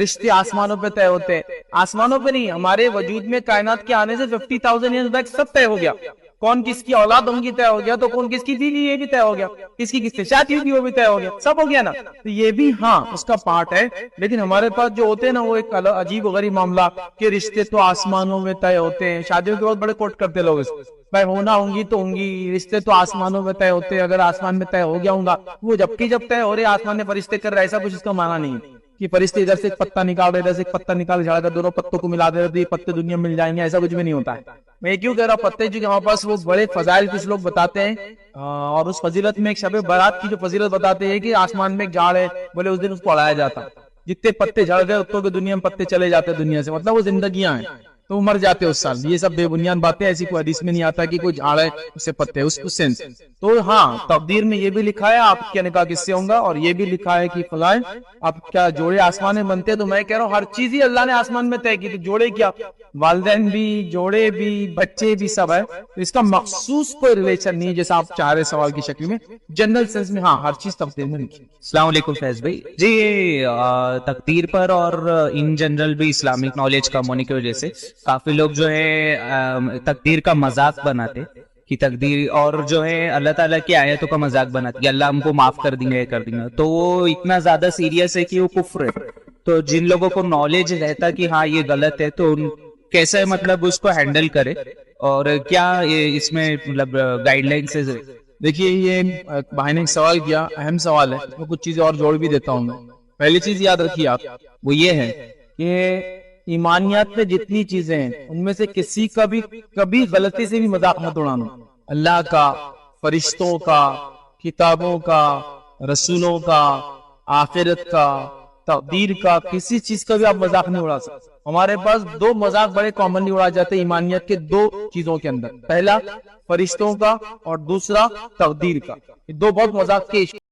رشتے آسمانوں پہ طے ہوتے ہیں، آسمانوں پہ نہیں، ہمارے وجود میں کائنات کے آنے سے 50,000 ایئرز بیک سب طے ہو گیا، کون کس کی اولاد ہوں گی طے ہو گیا، تو کون کس کی بیوی یہ بھی طے ہو گیا، کس کی سے شادی ہوگی وہ بھی طے ہو گیا، سب ہو گیا نا۔ تو یہ بھی ہاں اس کا پارٹ ہے، لیکن ہمارے پاس جو ہوتے ہیں نا وہ ایک عجیب و غریب معاملہ کہ رشتے تو آسمانوں میں طے ہوتے ہیں، شادیوں کے بعد بڑے کوٹ کرتے لوگ اس بھائی ہونا ہوں گی تو ہوں گی، رشتے تو آسمانوں میں طے ہوتے ہیں، اگر آسمان میں طے ہو گیا ہوں گا وہ جب طے ہو رہے آسمان میں فرشتے کر رہے، ایسا کچھ اس کا معنی نہیں ہے کہ فرشتے ادھر سے ایک پتا نکال رہے، ادھر سے ایک پتا نکال جھاڑ کر دونوں پتوں کو ملا دے رہے، یہ پتے دنیا میں مل جائیں گے، ایسا کچھ بھی نہیں ہوتا ہے۔ میں کیوں کہہ رہا ہوں پتے، جو کہ ہمارے پاس وہ بڑے فضائل کچھ لوگ بتاتے ہیں، اور اس فضیلت میں ایک شب برات کی جو فضیلت بتاتے ہیں کہ آسمان میں ایک جھاڑ ہے، بولے اس دن اس کو اڑایا جاتا، جتنے پتے جھڑ گئے اتوں کے دنیا میں پتے چلے جاتے دنیا سے، مطلب وہ زندگیاں ہیں تو وہ مر جاتے اس سال۔ یہ سب بے بنیاد باتیں، ایسی کوئی حدیث میں نہیں آتا کہ کوئی جھاڑ ہے اس سے پتے، اس سینس۔ تو ہاں تقدیر میں یہ بھی لکھا ہے آپ کیا نکاح کس سے ہوں گا، اور یہ بھی لکھا ہے کہ فلائیں آپ کیا جوڑے آسمان میں بنتے ہیں۔ تو میں کہہ رہا ہوں ہر چیز ہی اللہ نے آسمان میں طے کی، تو جوڑے کیا، والدین بھی، جوڑے بھی، بچے بھی، سب ہے۔ تو اس کا مخصوص کوئی ریلیشن نہیں جیسا آپ چاہ رہے سوال کی شکل میں، جنرل سینس میں ہاں ہر چیز تقدیر میں لکھی۔ السلام علیکم فیض بھائی جی، تقدیر پر اور ان جنرل بھی اسلامک نالج کم ہونے کی وجہ سے کافی لوگ جو ہے تقدیر کا مذاق بناتے کہ تقدیر، اور جو ہے اللہ تعالیٰ کی آیتوں کا مذاق بناتے کہ اللہ ہم کو معاف کر دیں گے، تو وہ اتنا زیادہ سیریس ہے کہ وہ کفر ہے۔ تو جن لوگوں کو نالج رہتا کہ ہاں یہ غلط ہے تو کیسے مطلب اس کو ہینڈل کرے، اور کیا اس میں مطلب گائیڈ لائنس ہے؟ دیکھیے یہ بھائی نے ایک سوال کیا، اہم سوال ہے، اس میں کچھ چیزیں اور جوڑ بھی دیتا ہوں میں۔ پہلی چیز یاد رکھیے آپ، وہ یہ ہے کہ ایمانیات میں جتنی چیزیں ہیں ان میں سے کسی کا بھی کبھی غلطی سے بھی مذاق مت اڑانا، اللہ کا، فرشتوں کا، کتابوں کا، رسولوں کا، آخرت کا، تقدیر کا، کسی چیز کا بھی آپ مذاق نہیں اڑا سکتے۔ ہمارے پاس 2 مذاق بڑے کامنلی اڑا جاتے ہیں ایمانیت کے 2 چیزوں کے اندر، پہلا فرشتوں کا اور دوسرا تقدیر کا، یہ 2 بہت مذاق کے